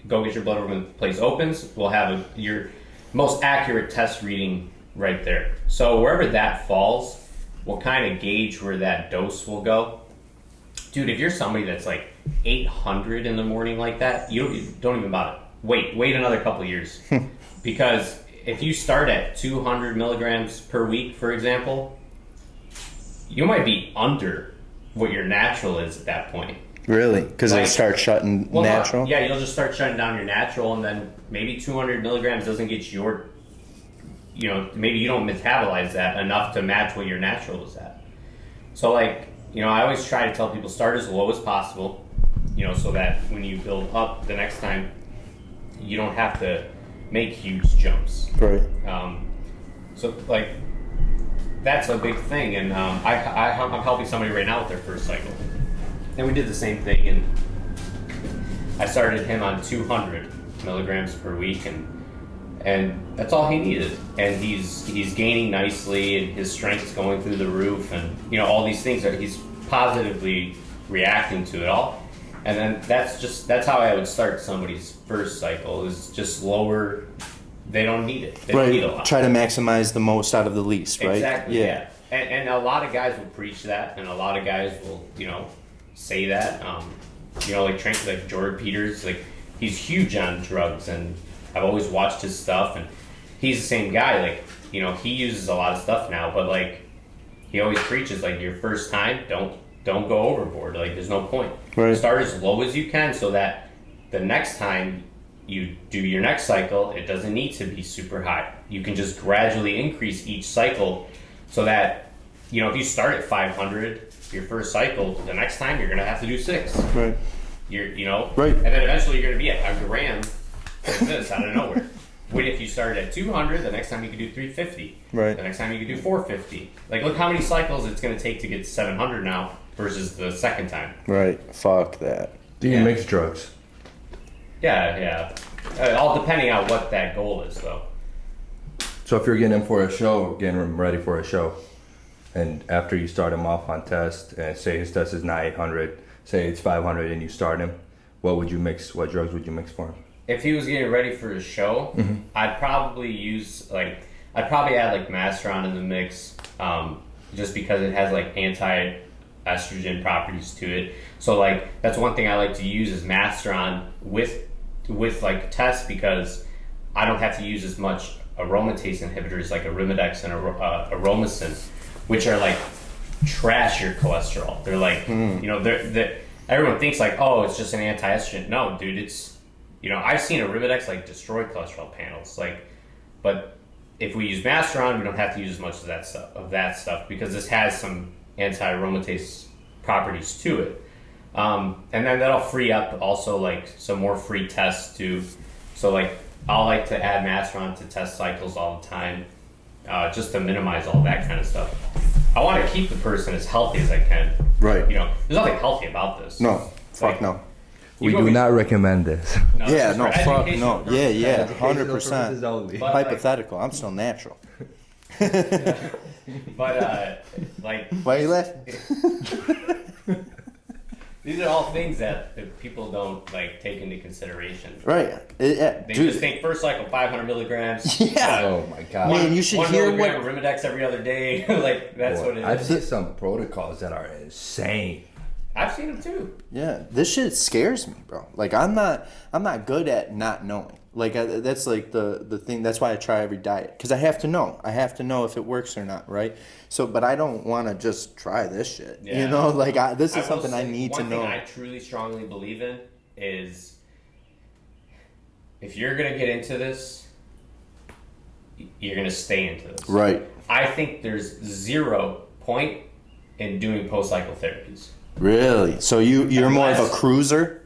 Speaker 2: Go get your blood work when the place opens. We'll have your most accurate test reading right there. So wherever that falls, we'll kind of gauge where that dose will go. Dude, if you're somebody that's like 800 in the morning like that, you don't even bother. Wait another couple of years. Because if you start at 200 milligrams per week, for example, you might be under what your natural is at that point.
Speaker 1: Really? Because it'll start shutting natural?
Speaker 2: Yeah, you'll just start shutting down your natural, and then maybe 200 milligrams doesn't get maybe you don't metabolize that enough to match what your natural is at. So, I always try to tell people start as low as possible, so that when you build up the next time, you don't have to make huge jumps.
Speaker 1: Right.
Speaker 2: That's a big thing, and I'm helping somebody right now with their first cycle, and we did the same thing, and I started him on 200 milligrams per week, and that's all he needed, and he's gaining nicely, and his strength's going through the roof, and all these things he's positively reacting to it all. And then that's how I would start somebody's first cycle, is just lower. They don't need it. They don't need a lot.
Speaker 1: Try to maximize the most out of the least, right?
Speaker 2: Exactly, yeah. And a lot of guys will preach that, and a lot of guys will, say that. Like Jordan Peters, he's huge on drugs, and I've always watched his stuff, and he's the same guy. He uses a lot of stuff now, but he always preaches, your first time, don't go overboard. There's no point.
Speaker 1: Right.
Speaker 2: Start as low as you can so that the next time you do your next cycle, it doesn't need to be super high. You can just gradually increase each cycle so that, if you start at 500 your first cycle, the next time you're going to have to do 6.
Speaker 1: Right.
Speaker 2: Right. And then eventually you're going to be at a gram like this out of nowhere. What if you started at 200, the next time you could do 350.
Speaker 1: Right.
Speaker 2: The next time you could do 450. Look how many cycles it's going to take to get 700 now versus the second time.
Speaker 1: Right. Fuck that.
Speaker 3: Do you mix drugs?
Speaker 2: Yeah. All depending on what that goal is, though.
Speaker 3: So if you're getting him for a show, getting him ready for a show, and after you start him off on test, and say his test is not 800, say it's 500, and you start him, what would you mix? What drugs would you mix for him?
Speaker 2: If he was getting ready for his show, I'd probably add Masteron in the mix, just because it has anti-estrogen properties to it. So that's one thing I like to use is Masteron with tests, because I don't have to use as much aromatase inhibitors like Arimidex and Aromacin, which are trash your cholesterol. They're they're everyone thinks it's just an anti-estrogen. No, dude, it's I've seen Arimidex destroy cholesterol panels. But if we use Masteron, we don't have to use as much of that stuff because this has some anti-aromatase properties to it. And then that'll free up also some more free tests too. So I'll like to add Masteron to test cycles all the time, just to minimize all that kind of stuff. I want to keep the person as healthy as I can.
Speaker 1: Right.
Speaker 2: There's nothing healthy about this.
Speaker 1: No. Fuck no.
Speaker 3: We do not recommend this.
Speaker 2: No,
Speaker 1: fuck no. Yeah, 100%.
Speaker 3: Only.
Speaker 1: Hypothetical. I'm still natural.
Speaker 2: But
Speaker 1: Why are you laughing?
Speaker 2: these are all things that people don't take into consideration.
Speaker 1: Right.
Speaker 2: They just think first cycle 500 milligrams.
Speaker 1: Yeah.
Speaker 3: Oh my god.
Speaker 1: Man, you should hear what
Speaker 2: of Arimidex every other day. That's what it is.
Speaker 3: I've seen some protocols that are insane.
Speaker 2: I've seen them too.
Speaker 1: Yeah, this shit scares me, bro. I'm not good at not knowing. That's the thing. That's why I try every diet, because I have to know. I have to know if it works or not, right? So, but I don't want to just try this shit. Yeah. This is something I need to know.
Speaker 2: One thing I truly strongly believe in is if you're gonna get into this, you're gonna stay into this.
Speaker 1: Right.
Speaker 2: I think there's 0 point in doing post-cycle therapies.
Speaker 1: Really? So you're more of a cruiser?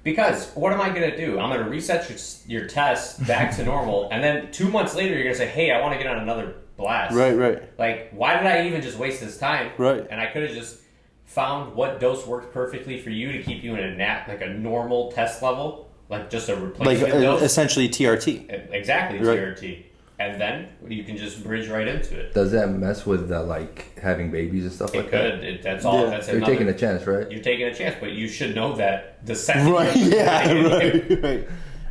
Speaker 2: Because what am I going to do? I'm going to reset your test back to normal, and then 2 months later, you're going to say, hey, I want to get on another blast.
Speaker 1: Right.
Speaker 2: Like, why did I even just waste this time?
Speaker 1: Right.
Speaker 2: And I could have just found what dose worked perfectly for you to keep you in a normal test level, like just a replacement dose.
Speaker 1: Essentially TRT.
Speaker 2: Exactly,
Speaker 1: right.
Speaker 2: TRT. And then you can just bridge right into it.
Speaker 3: Does that mess with having babies and stuff like that?
Speaker 2: It could. That's all.
Speaker 1: Yeah.
Speaker 2: That's
Speaker 3: You're taking a chance, right?
Speaker 2: You're taking a chance, but you should know that the second.
Speaker 1: Right. Yeah.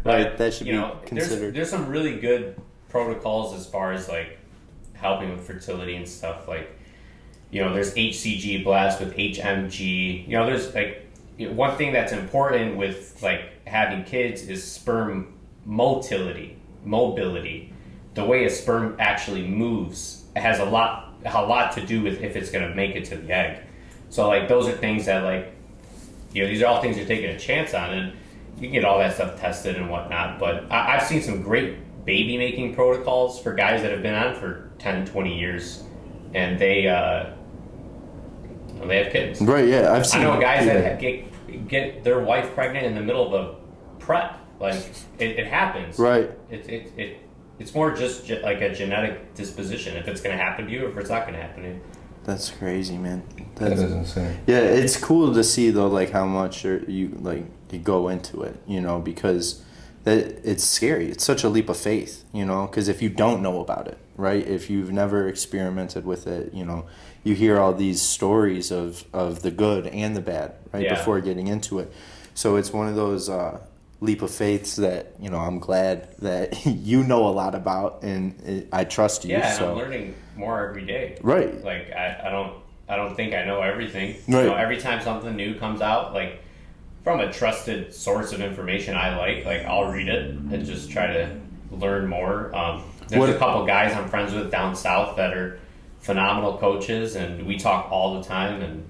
Speaker 1: Right. That should be considered.
Speaker 2: There's some really good protocols as far as like helping with fertility and stuff. Like, there's HCG blast with HMG. There's one thing that's important with like having kids is sperm motility. The way a sperm actually moves has a lot to do with if it's going to make it to the egg. So like those are things that these are all things you're taking a chance on, and you can get all that stuff tested and whatnot. But I've seen some great baby making protocols for guys that have been on for 10, 20 years, and they have kids.
Speaker 1: Right. Yeah. I've seen.
Speaker 2: I know guys that get their wife pregnant in the middle of a prep. Like it happens.
Speaker 1: Right.
Speaker 2: It's more just like a genetic disposition, if it's going to happen to you or if it's not going to happen to you.
Speaker 1: That's crazy, man.
Speaker 3: That is insane.
Speaker 1: Yeah, it's cool to see though, like how much you go into it, because it's scary. It's such a leap of faith, because if you don't know about it, right? If you've never experimented with it, you hear all these stories of the good and the bad, right?
Speaker 2: Yeah.
Speaker 1: Before getting into it. So it's one of those leap of faiths that I'm glad that you know a lot about, and I trust you.
Speaker 2: Yeah, and
Speaker 1: so.
Speaker 2: I'm learning more every day.
Speaker 1: Right.
Speaker 2: Like I don't think I know everything.
Speaker 1: Right.
Speaker 2: Every time something new comes out, like from a trusted source of information I like I'll read it and just try to learn more. There's a couple guys I'm friends with down south that are phenomenal coaches, and we talk all the time, and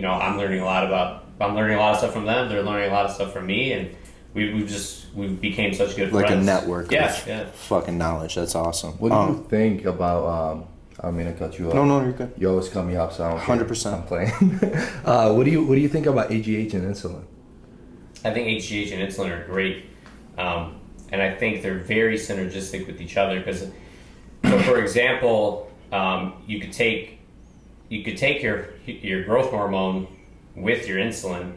Speaker 2: I'm learning a lot of stuff from them. They're learning a lot of stuff from me, and we became such good friends.
Speaker 1: Like a network
Speaker 2: Yeah.
Speaker 1: of fucking knowledge. That's awesome.
Speaker 3: What do you think about? I don't mean to cut you off.
Speaker 1: No, you're good.
Speaker 3: You always cut me off, so I don't
Speaker 1: 100%.
Speaker 3: I'm playing. What do you think about AGH and insulin?
Speaker 2: I think HGH and insulin are great, and I think they're very synergistic with each other. Because, for example, you could take your growth hormone with your insulin.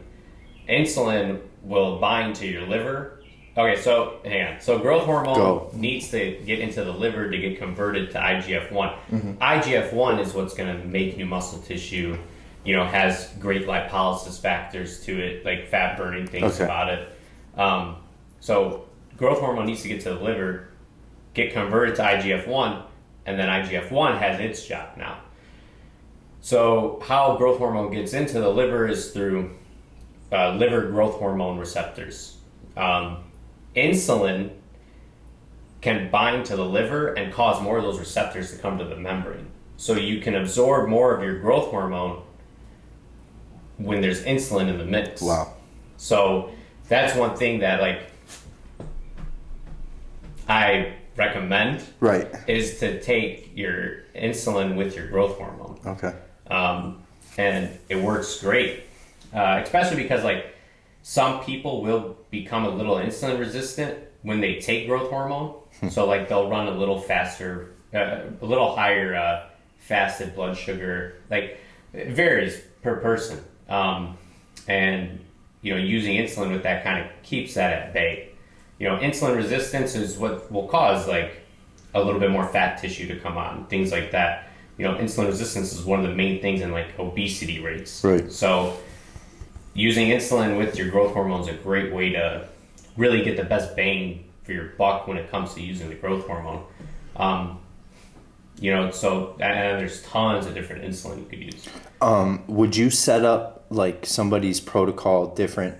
Speaker 2: Insulin will bind to your liver. Okay, so hang on. So growth hormone needs to get into the liver to get converted to IGF-1. Mm-hmm. IGF-1 is what's going to make new muscle tissue. Has great lipolysis factors to it, like fat burning things about it. So growth hormone needs to get to the liver, get converted to IGF-1, and then IGF-1 has its job now. So how growth hormone gets into the liver is through liver growth hormone receptors. Insulin can bind to the liver and cause more of those receptors to come to the membrane. So you can absorb more of your growth hormone when there's insulin in the mix.
Speaker 1: Wow.
Speaker 2: So that's one thing that I recommend.
Speaker 1: Right.
Speaker 2: Is to take your insulin with your growth hormone.
Speaker 1: Okay.
Speaker 2: And it works great. Especially because some people will become a little insulin resistant when they take growth hormone. So they'll run a little faster, a little higher fasted blood sugar. It varies per person. And using insulin with that kind of keeps that at bay. Insulin resistance is what will cause a little bit more fat tissue to come on, things like that. Insulin resistance is one of the main things in obesity rates.
Speaker 1: Right.
Speaker 2: So using insulin with your growth hormone is a great way to really get the best bang for your buck when it comes to using the growth hormone. So and there's tons of different insulin you could use.
Speaker 1: Would you set up somebody's protocol different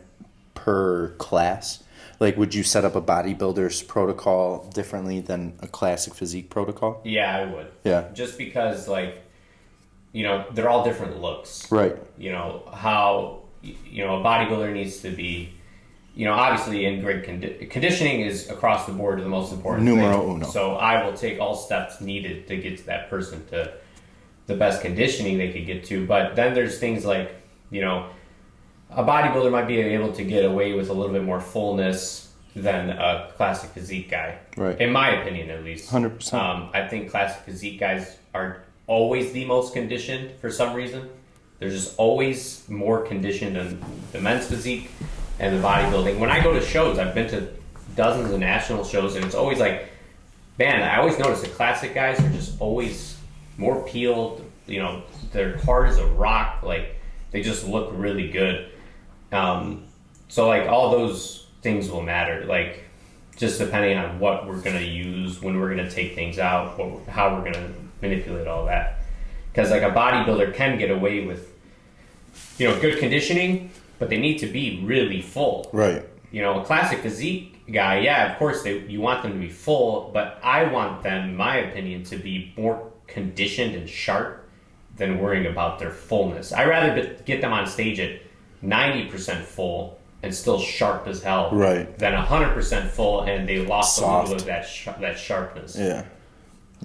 Speaker 1: per class? Would you set up a bodybuilder's protocol differently than a classic physique protocol?
Speaker 2: Yeah, I would.
Speaker 1: Yeah.
Speaker 2: Just because they're all different looks.
Speaker 1: Right.
Speaker 2: How a bodybuilder needs to be, obviously in great conditioning is across the board the most important
Speaker 1: Numero
Speaker 2: thing.
Speaker 1: uno.
Speaker 2: So I will take all steps needed to get to that person to the best conditioning they could get to. But then there's things like, you know, a bodybuilder might be able to get away with a little bit more fullness than a classic physique guy.
Speaker 1: Right.
Speaker 2: In my opinion, at least.
Speaker 1: 100%.
Speaker 2: I think classic physique guys are always the most conditioned for some reason. They're just always more conditioned than the men's physique and the bodybuilding. When I go to shows, I've been to dozens of national shows, and it's always like, man, I always notice the classic guys are just always more peeled. You know, they're hard as a rock. Like, they just look really good. So, like, all those things will matter. Like, just depending on what we're going to use, when we're going to take things out, how we're going to manipulate all that. Because, like, a bodybuilder can get away with, you know, good conditioning, but they need to be really full.
Speaker 1: Right.
Speaker 2: You know, a classic physique guy, yeah, of course, you want them to be full, but I want them, in my opinion, to be more conditioned and sharp than worrying about their fullness. I'd rather get them on stage at 90% full and still sharp as hell,
Speaker 1: right,
Speaker 2: than 100% full and they lost
Speaker 1: soft.
Speaker 2: a little of that sharpness.
Speaker 1: Yeah.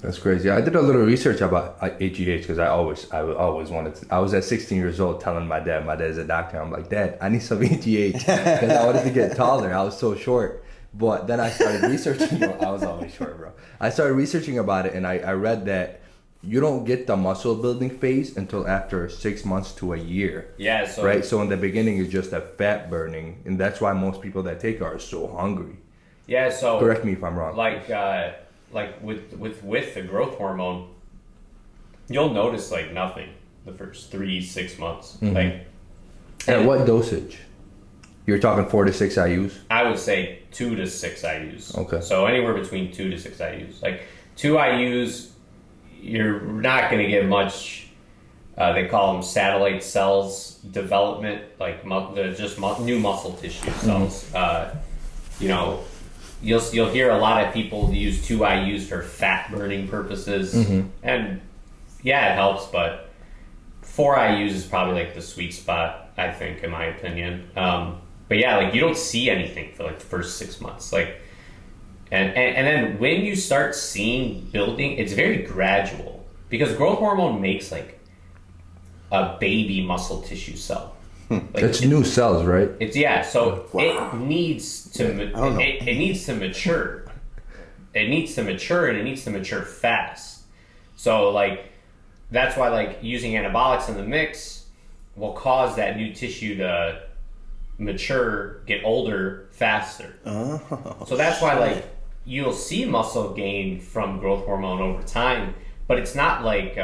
Speaker 3: That's crazy. I did a little research about HGH because I always wanted to. I was at 16 years old telling my dad's a doctor. I'm like, Dad, I need some HGH because I wanted to get taller. I was so short. But then I started researching. I was always short, bro. I started researching about it, and I read that you don't get the muscle building phase until after 6 months to a year.
Speaker 2: Yeah. So
Speaker 3: right. So in the beginning, it's just a fat burning, and that's why most people that take it are so hungry.
Speaker 2: Yeah. So
Speaker 3: correct me if I'm wrong.
Speaker 2: Like with the growth hormone, you'll notice like nothing the first 3-6 months.
Speaker 3: Mm-hmm.
Speaker 2: Like,
Speaker 3: at what dosage? You're talking 4 to 6 IUs?
Speaker 2: I would say 2 to 6 IUs.
Speaker 3: Okay.
Speaker 2: So anywhere between 2 to 6 IUs. Like 2 IUs, you're not going to get much. They call them satellite cells development, like new muscle tissue cells.
Speaker 3: Mm-hmm.
Speaker 2: You know. You'll hear a lot of people use 2 IUs for fat burning purposes,
Speaker 3: mm-hmm.
Speaker 2: and yeah, it helps. But 4 IUs is probably like the sweet spot, I think, in my opinion. But yeah, like you don't see anything for like the first 6 months, like, and then when you start seeing building, it's very gradual because growth hormone makes like a baby muscle tissue cell.
Speaker 3: Like, it's new cells, right?
Speaker 2: It's so it needs to it needs to mature. It needs to mature, and it needs to mature fast. So like that's why like using anabolics in the mix will cause that new tissue to mature, get older faster. So that's why like you'll see muscle gain from growth hormone over time, but it's not like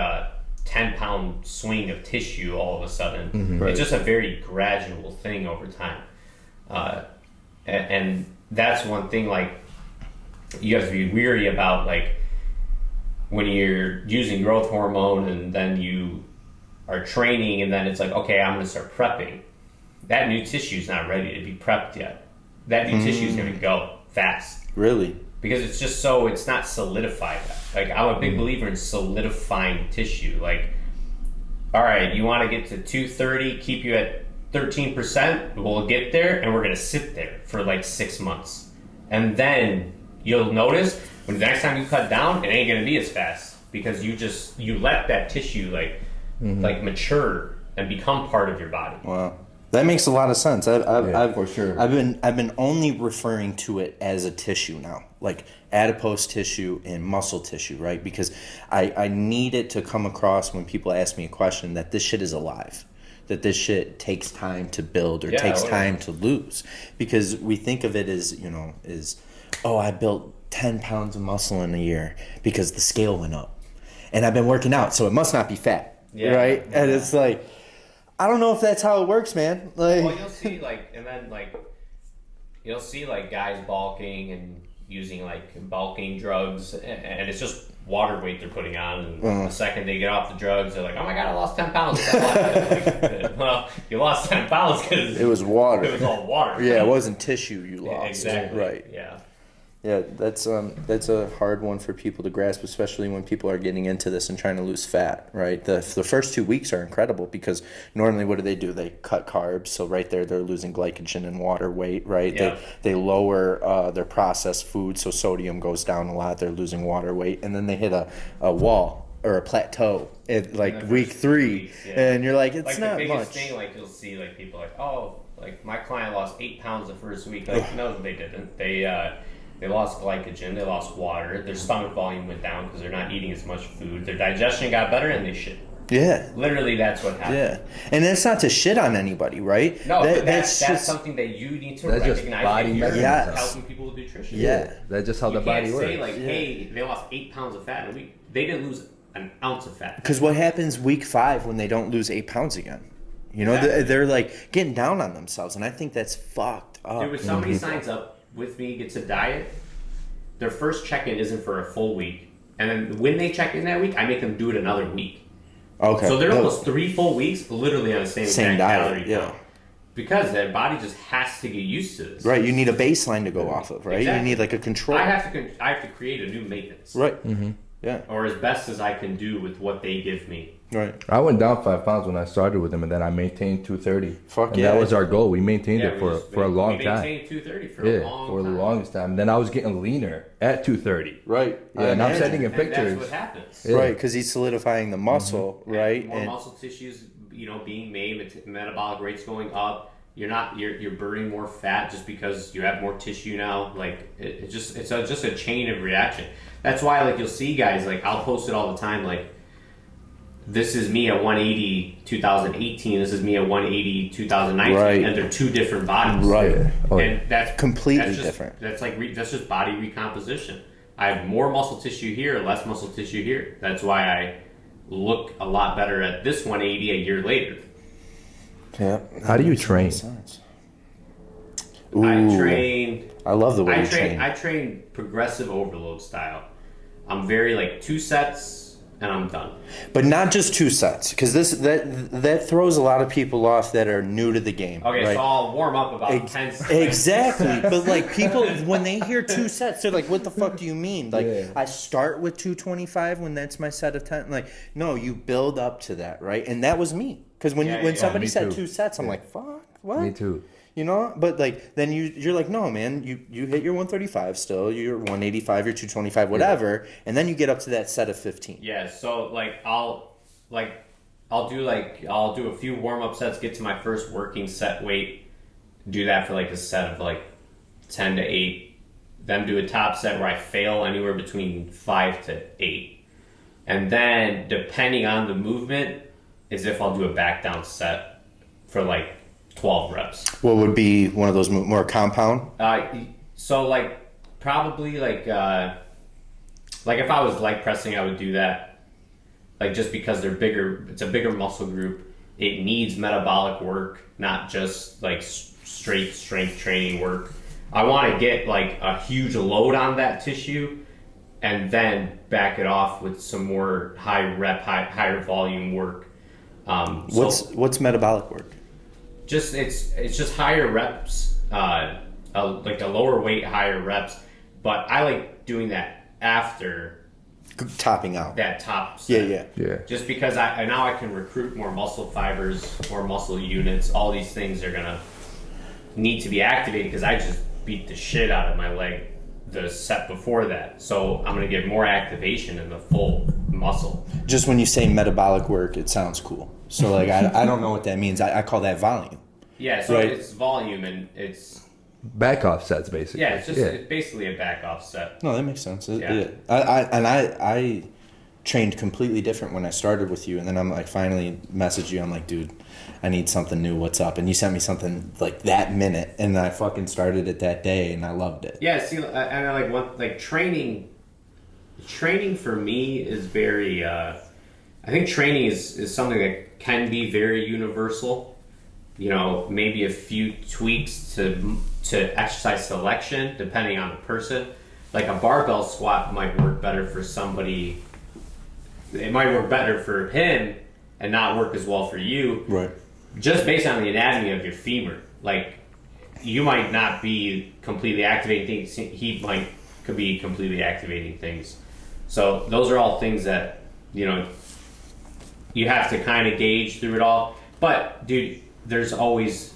Speaker 2: 10-pound swing of tissue all of a sudden.
Speaker 3: Mm-hmm. Right.
Speaker 2: It's just a very gradual thing over time. And that's one thing like you have to be weary about, like when you're using growth hormone and then you are training and then it's like, okay, I'm going to start prepping. That new tissue is not ready to be prepped yet. That new tissue is going to go fast.
Speaker 1: Really?
Speaker 2: Because it's not solidified. Like, I'm a big believer in solidifying tissue. Like, all right, you want to get to 230, keep you at 13%, we'll get there, and we're going to sit there for like 6 months. And then you'll notice when the next time you cut down, it ain't going to be as fast because you let that tissue like mature and become part of your body.
Speaker 1: Wow. That makes a lot of sense. I've
Speaker 3: for sure.
Speaker 1: I've been only referring to it as a tissue now, like adipose tissue and muscle tissue, right? Because I need it to come across when people ask me a question that this shit is alive, that this shit takes time to build or takes time to lose. Because we think of it as, I built 10 pounds of muscle in a year because the scale went up, and I've been working out, so it must not be fat, right? Yeah. And it's like, I don't know if that's how it works, man. Like,
Speaker 2: well, you'll see guys bulking and using like bulking drugs, and it's just water weight they're putting on. And the second they get off the drugs, they're like, "Oh my god, I lost 10 pounds." Well, you lost 10 pounds because
Speaker 1: it was water.
Speaker 2: It was all water.
Speaker 1: Yeah, it wasn't tissue you lost.
Speaker 2: Exactly.
Speaker 1: Right.
Speaker 2: Yeah.
Speaker 1: Yeah, that's a hard one for people to grasp, especially when people are getting into this and trying to lose fat, right? The first 2 weeks are incredible because normally what do? They cut carbs, so right there they're losing glycogen and water weight, right? Yeah. They lower their processed food, so sodium goes down a lot, they're losing water weight, and then they hit a wall or a plateau at like
Speaker 2: the
Speaker 1: week
Speaker 2: first
Speaker 1: 3,
Speaker 2: weeks, yeah.
Speaker 1: and you're like, it's
Speaker 2: like
Speaker 1: not
Speaker 2: the biggest
Speaker 1: much.
Speaker 2: thing, like you'll see like people like, oh, like my client lost 8 pounds the first week. Like no, they didn't. They lost glycogen, they lost water, their stomach volume went down because they're not eating as much food. Their digestion got better and they shit.
Speaker 1: Yeah.
Speaker 2: Literally, that's what happened.
Speaker 1: Yeah, and that's not to shit on anybody, right?
Speaker 2: No, but that's
Speaker 1: just
Speaker 2: something that you need to
Speaker 3: That's just
Speaker 2: recognize.
Speaker 3: body
Speaker 2: if you're
Speaker 1: measurements.
Speaker 2: helping people with nutrition.
Speaker 1: Yeah.
Speaker 3: That's just how
Speaker 2: You
Speaker 3: the body
Speaker 2: can't
Speaker 3: works.
Speaker 2: say like, hey, they lost 8 pounds of fat in a week. They didn't lose an ounce of fat.
Speaker 1: Because what happens week 5 when they don't lose 8 pounds again? You know,
Speaker 2: Exactly.
Speaker 1: they're like getting down on themselves, and I think that's fucked up.
Speaker 2: Dude, when somebody signs up with me, gets a diet, their first check-in isn't for a full week, and then when they check in that week, I make them do it another week.
Speaker 1: Okay.
Speaker 2: So they're almost 3 full weeks, literally on the same
Speaker 1: Same
Speaker 2: exact
Speaker 1: diet,
Speaker 2: calorie
Speaker 1: yeah.
Speaker 2: count. Because their body just has to get used to this.
Speaker 1: Right, you need a baseline to go off of, right?
Speaker 2: Exactly.
Speaker 1: You need like a control.
Speaker 2: I have to create a new maintenance.
Speaker 1: Right. Yeah.
Speaker 2: Or as best as I can do with what they give me.
Speaker 1: Right.
Speaker 3: I went down 5 pounds when I started with him, and then I maintained 230.
Speaker 1: Fuck
Speaker 3: and
Speaker 1: yeah.
Speaker 3: that was our goal. We maintained it for a long
Speaker 2: we
Speaker 3: time.
Speaker 2: maintained 230 for
Speaker 3: Yeah,
Speaker 2: a long
Speaker 3: for
Speaker 2: time.
Speaker 3: the longest time. And then I was getting leaner at 230.
Speaker 1: Right.
Speaker 3: Yeah, and I'm sending him
Speaker 2: And that's
Speaker 3: pictures.
Speaker 2: what happens.
Speaker 3: Yeah.
Speaker 1: Right, because he's solidifying the muscle, right?
Speaker 2: More muscle tissues, being made, metabolic rates going up. You're burning more fat just because you have more tissue now. Like it's just a chain of reaction. That's why like you'll see guys like I'll post it all the time like this is me at 180 2018. This is me at 180 2019,
Speaker 1: Right.
Speaker 2: and they're two different bodies.
Speaker 1: Right.
Speaker 3: Oh,
Speaker 2: And that's
Speaker 1: Completely
Speaker 2: that's just,
Speaker 1: different.
Speaker 2: That's like that's just body recomposition. I have more muscle tissue here, less muscle tissue here. That's why I look a lot better at this 180 a year later.
Speaker 1: Yeah.
Speaker 3: How do you train?
Speaker 1: Ooh, I love the way you train.
Speaker 2: I train progressive overload style. I'm very like 2 sets and I'm done.
Speaker 1: But not just 2 sets, because that throws a lot of people off that are new to the game.
Speaker 2: Okay,
Speaker 1: right?
Speaker 2: so I'll warm up about 10 sets.
Speaker 1: Exactly. But like people, when they hear 2 sets, they're like, what the fuck do you mean? Like
Speaker 3: Yeah.
Speaker 1: I start with 225 when that's my set of 10. Like, no, you build up to that, right? And that was me. Because when somebody
Speaker 3: me
Speaker 1: said
Speaker 3: too.
Speaker 1: 2 sets, I'm like, fuck, what?
Speaker 3: Me too.
Speaker 1: You know, but like then you're like, no, man, you hit your 135 still, you're 185, you're 225, whatever, and then you get up to that set of 15.
Speaker 2: Yeah, so like I'll do a few warm up sets, get to my first working set weight, do that for like a set of like 10 to 8, then do a top set where I fail anywhere between 5 to 8, and then depending on the movement is if I'll do a back down set for like 12 reps.
Speaker 1: What would be one of those more compound?
Speaker 2: So like probably like if I was leg pressing, I would do that. Like just because they're bigger, it's a bigger muscle group. It needs metabolic work, not just like straight strength training work. I want to get like a huge load on that tissue, and then back it off with some more higher volume work.
Speaker 1: What's metabolic work?
Speaker 2: It's just higher reps, like a lower weight, higher reps. But I like doing that after
Speaker 1: Topping out.
Speaker 2: that top set.
Speaker 3: Yeah.
Speaker 2: Just because now I can recruit more muscle fibers, more muscle units. All these things are gonna need to be activated because I just beat the shit out of my leg the set before that. So I'm gonna get more activation in the full muscle.
Speaker 1: Just when you say metabolic work, it sounds cool. So like I don't know what that means. I call that volume.
Speaker 2: Yeah, so
Speaker 1: Right.
Speaker 2: it's volume and it's
Speaker 3: Back off sets, basically.
Speaker 2: it's basically a back off set.
Speaker 1: No, that makes sense.
Speaker 2: Yeah.
Speaker 1: I trained completely different when I started with you, and then I'm like finally messaged you. I'm like, dude, I need something new. What's up? And you sent me something like that minute, and I fucking started it that day, and I loved it.
Speaker 2: Yeah, see, and I like training. Training for me is very. I think training is something that can be very universal. You know, maybe a few tweaks to exercise selection depending on the person. Like a barbell squat might work better for somebody. It might work better for him and not work as well for you.
Speaker 1: Right.
Speaker 2: Just based on the anatomy of your femur. Like, you might not be completely activating things. He could be completely activating things. So those are all things that, you know, you have to kind of gauge through it all. But, dude, there's always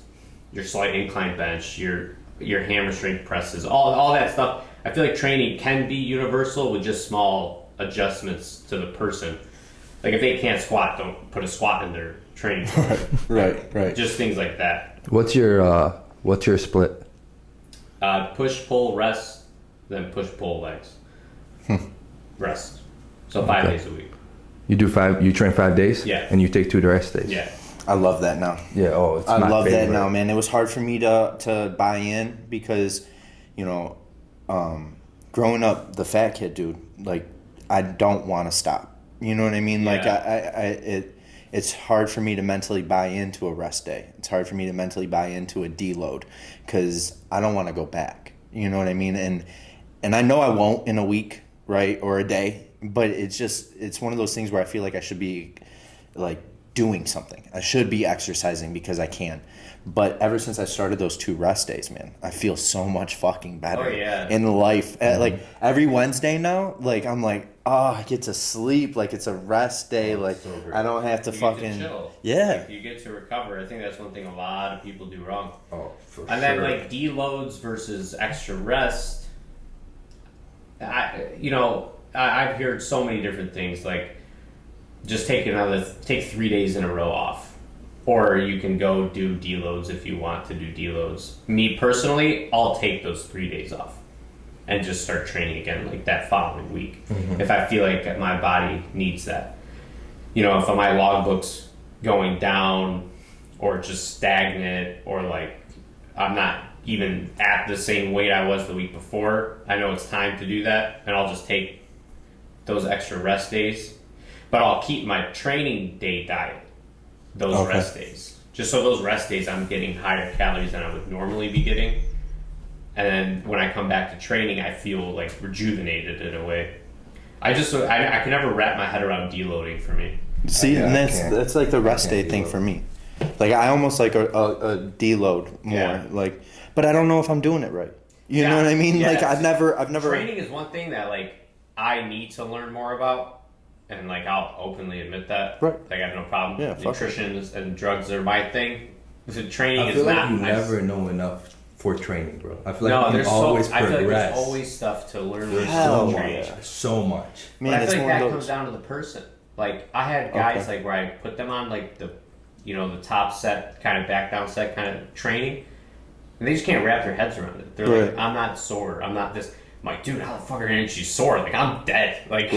Speaker 2: your slight incline bench, your hammer strength presses, all that stuff. I feel like training can be universal with just small adjustments to the person. Like if they can't squat, don't put a squat in their training.
Speaker 1: Right.
Speaker 2: Just things like that.
Speaker 3: What's your split?
Speaker 2: Push, pull, rest, then push, pull, legs. Rest. So 5 days a week.
Speaker 3: You train 5 days?
Speaker 2: Yeah.
Speaker 3: And you take 2 rest days?
Speaker 2: Yeah.
Speaker 1: I love that now.
Speaker 3: Yeah, it's
Speaker 1: I
Speaker 3: my
Speaker 1: love
Speaker 3: favorite.
Speaker 1: that now, man. It was hard for me to buy in because, you know, growing up the fat kid, dude, like I don't want to stop. You know what I mean? Like it's hard for me to mentally buy into a rest day. It's hard for me to mentally buy into a deload because I don't want to go back. You know what I mean? And I know I won't in a week, right, or a day, but it's one of those things where I feel like I should be like doing something. I should be exercising because I can. But ever since I started those 2 rest days, man, I feel so much fucking better in life. Like every Wednesday now, like I'm like, I get to sleep. Like it's a rest day. Like so I don't have to
Speaker 2: get to chill.
Speaker 1: Yeah.
Speaker 2: Like, you get to recover. I think that's one thing a lot of people do wrong.
Speaker 3: Oh, for sure.
Speaker 2: And then like deloads versus extra rest. I've heard so many different things. Like just take 3 days in a row off. Or you can go do deloads if you want to do deloads. Me personally, I'll take those 3 days off and just start training again like that following week. If I feel like my body needs that. You know, if my logbook's going down or just stagnant or like I'm not even at the same weight I was the week before, I know it's time to do that and I'll just take those extra rest days. But I'll keep my training day diet. Those rest days. Just so those rest days I'm getting higher calories than I would normally be getting. And then when I come back to training, I feel like rejuvenated in a way. I can never wrap my head around deloading for me.
Speaker 1: See, and that's like the rest day thing for me. Like I almost like a deload more.
Speaker 2: Yeah.
Speaker 1: Like, but I don't know if I'm doing it right. You know what I mean?
Speaker 2: Yeah.
Speaker 1: Like I've never.
Speaker 2: Training is one thing that like I need to learn more about. And like I'll openly admit that.
Speaker 1: Right.
Speaker 2: Like I have no problem.
Speaker 1: Yeah,
Speaker 2: nutrition and drugs are my thing. So training
Speaker 3: I feel
Speaker 2: is
Speaker 3: like
Speaker 2: not.
Speaker 3: you never know enough for training, bro. I feel like
Speaker 2: No,
Speaker 3: you
Speaker 2: there's
Speaker 3: can always
Speaker 2: I feel like
Speaker 3: progress.
Speaker 2: there's always stuff to learn.
Speaker 3: There's
Speaker 1: Hell
Speaker 3: so
Speaker 2: training.
Speaker 3: much. So much.
Speaker 1: Man,
Speaker 2: But I
Speaker 1: it's
Speaker 2: feel like
Speaker 1: one
Speaker 2: that
Speaker 1: of
Speaker 2: comes
Speaker 1: those.
Speaker 2: down to the person. Like I had guys like where I put them on like the top set kind of back down set kind of training, and they just can't wrap their heads around it. They're like, I'm not sore. I'm not this. I'm like, dude, how the fuck are you sore? Like I'm dead. Like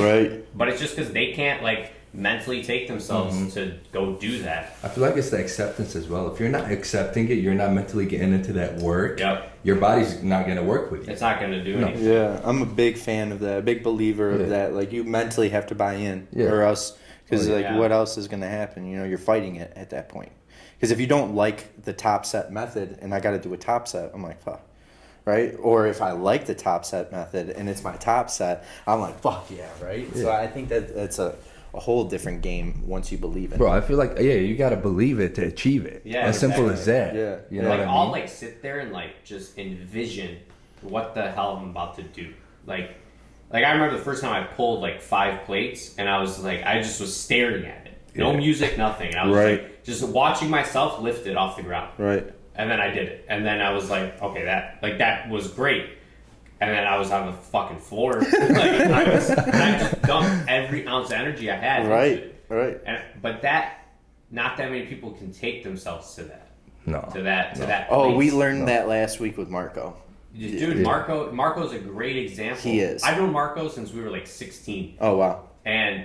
Speaker 2: But it's just because they can't like mentally take themselves to go do that.
Speaker 3: I feel like it's the acceptance as well. If you're not accepting it, you're not mentally getting into that work.
Speaker 2: Yep.
Speaker 3: Your body's not going to work with you.
Speaker 2: It's not going to do anything.
Speaker 1: Yeah, I'm a big fan of that. A big believer of that. Like you mentally have to buy in, or else, because what else is going to happen? You know, you're fighting it at that point. Because if you don't like the top set method, and I got to do a top set, I'm like, fuck. Right? Or if I like the top set method and it's my top set, I'm like, fuck yeah, right? Yeah. So I think that's a whole different game once you believe it.
Speaker 3: Bro, I feel like, you got to believe it to achieve it.
Speaker 2: Yeah,
Speaker 3: as simple as that.
Speaker 1: Yeah.
Speaker 3: You know
Speaker 2: like
Speaker 3: what I mean?
Speaker 2: I'll like sit there and like just envision what the hell I'm about to do. Like I remember the first time I pulled like 5 plates and I was like, I just was staring at it. No music, nothing. I was like just watching myself lift it off the ground.
Speaker 1: Right.
Speaker 2: And then I did it. And then I was like, okay, that was great. And then I was on the fucking floor. I just dumped every ounce of energy I had.
Speaker 1: Right.
Speaker 2: But not that many people can take themselves to that.
Speaker 3: No.
Speaker 2: To that.
Speaker 1: Oh,
Speaker 2: place.
Speaker 1: we learned that last week with Marco.
Speaker 2: Dude, Marco's a great example.
Speaker 1: He is.
Speaker 2: I've known Marco since we were like 16.
Speaker 1: Oh, wow.
Speaker 2: And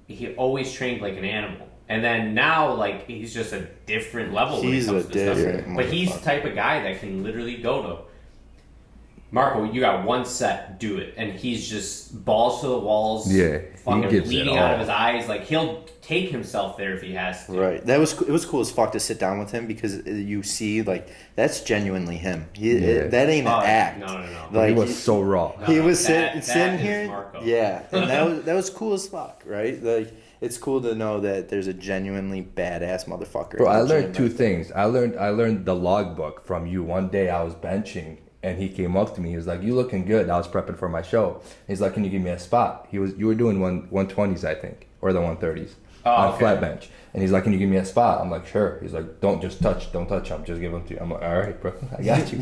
Speaker 2: he always trained like an animal. And then now, like, he's just a different level when it comes to stuff. But he's the type of guy that can literally go to, Marco, you got one set, do it. And he's just balls to the walls, fucking bleeding out of his eyes. Like, he'll take himself there if he has to.
Speaker 1: Right. It was cool as fuck to sit down with him because you see, like, that's genuinely him. That ain't an act.
Speaker 2: No.
Speaker 1: Like,
Speaker 3: he was so raw.
Speaker 1: He was sitting here.
Speaker 2: Marco.
Speaker 1: Yeah. And that was cool as fuck, right? Like, it's cool to know that there's a genuinely badass motherfucker.
Speaker 3: Bro, I learned 2 things. I learned the logbook from you. One day I was benching and he came up to me. He was like, "You looking good." I was prepping for my show. He's like, "Can you give me a spot?" You were doing 120s, I think, or the 130s on flat bench. And he's like, "Can you give me a spot?" I'm like, "Sure." He's like, don't touch them. Just give them to you. I'm like, "All right, bro, I got you."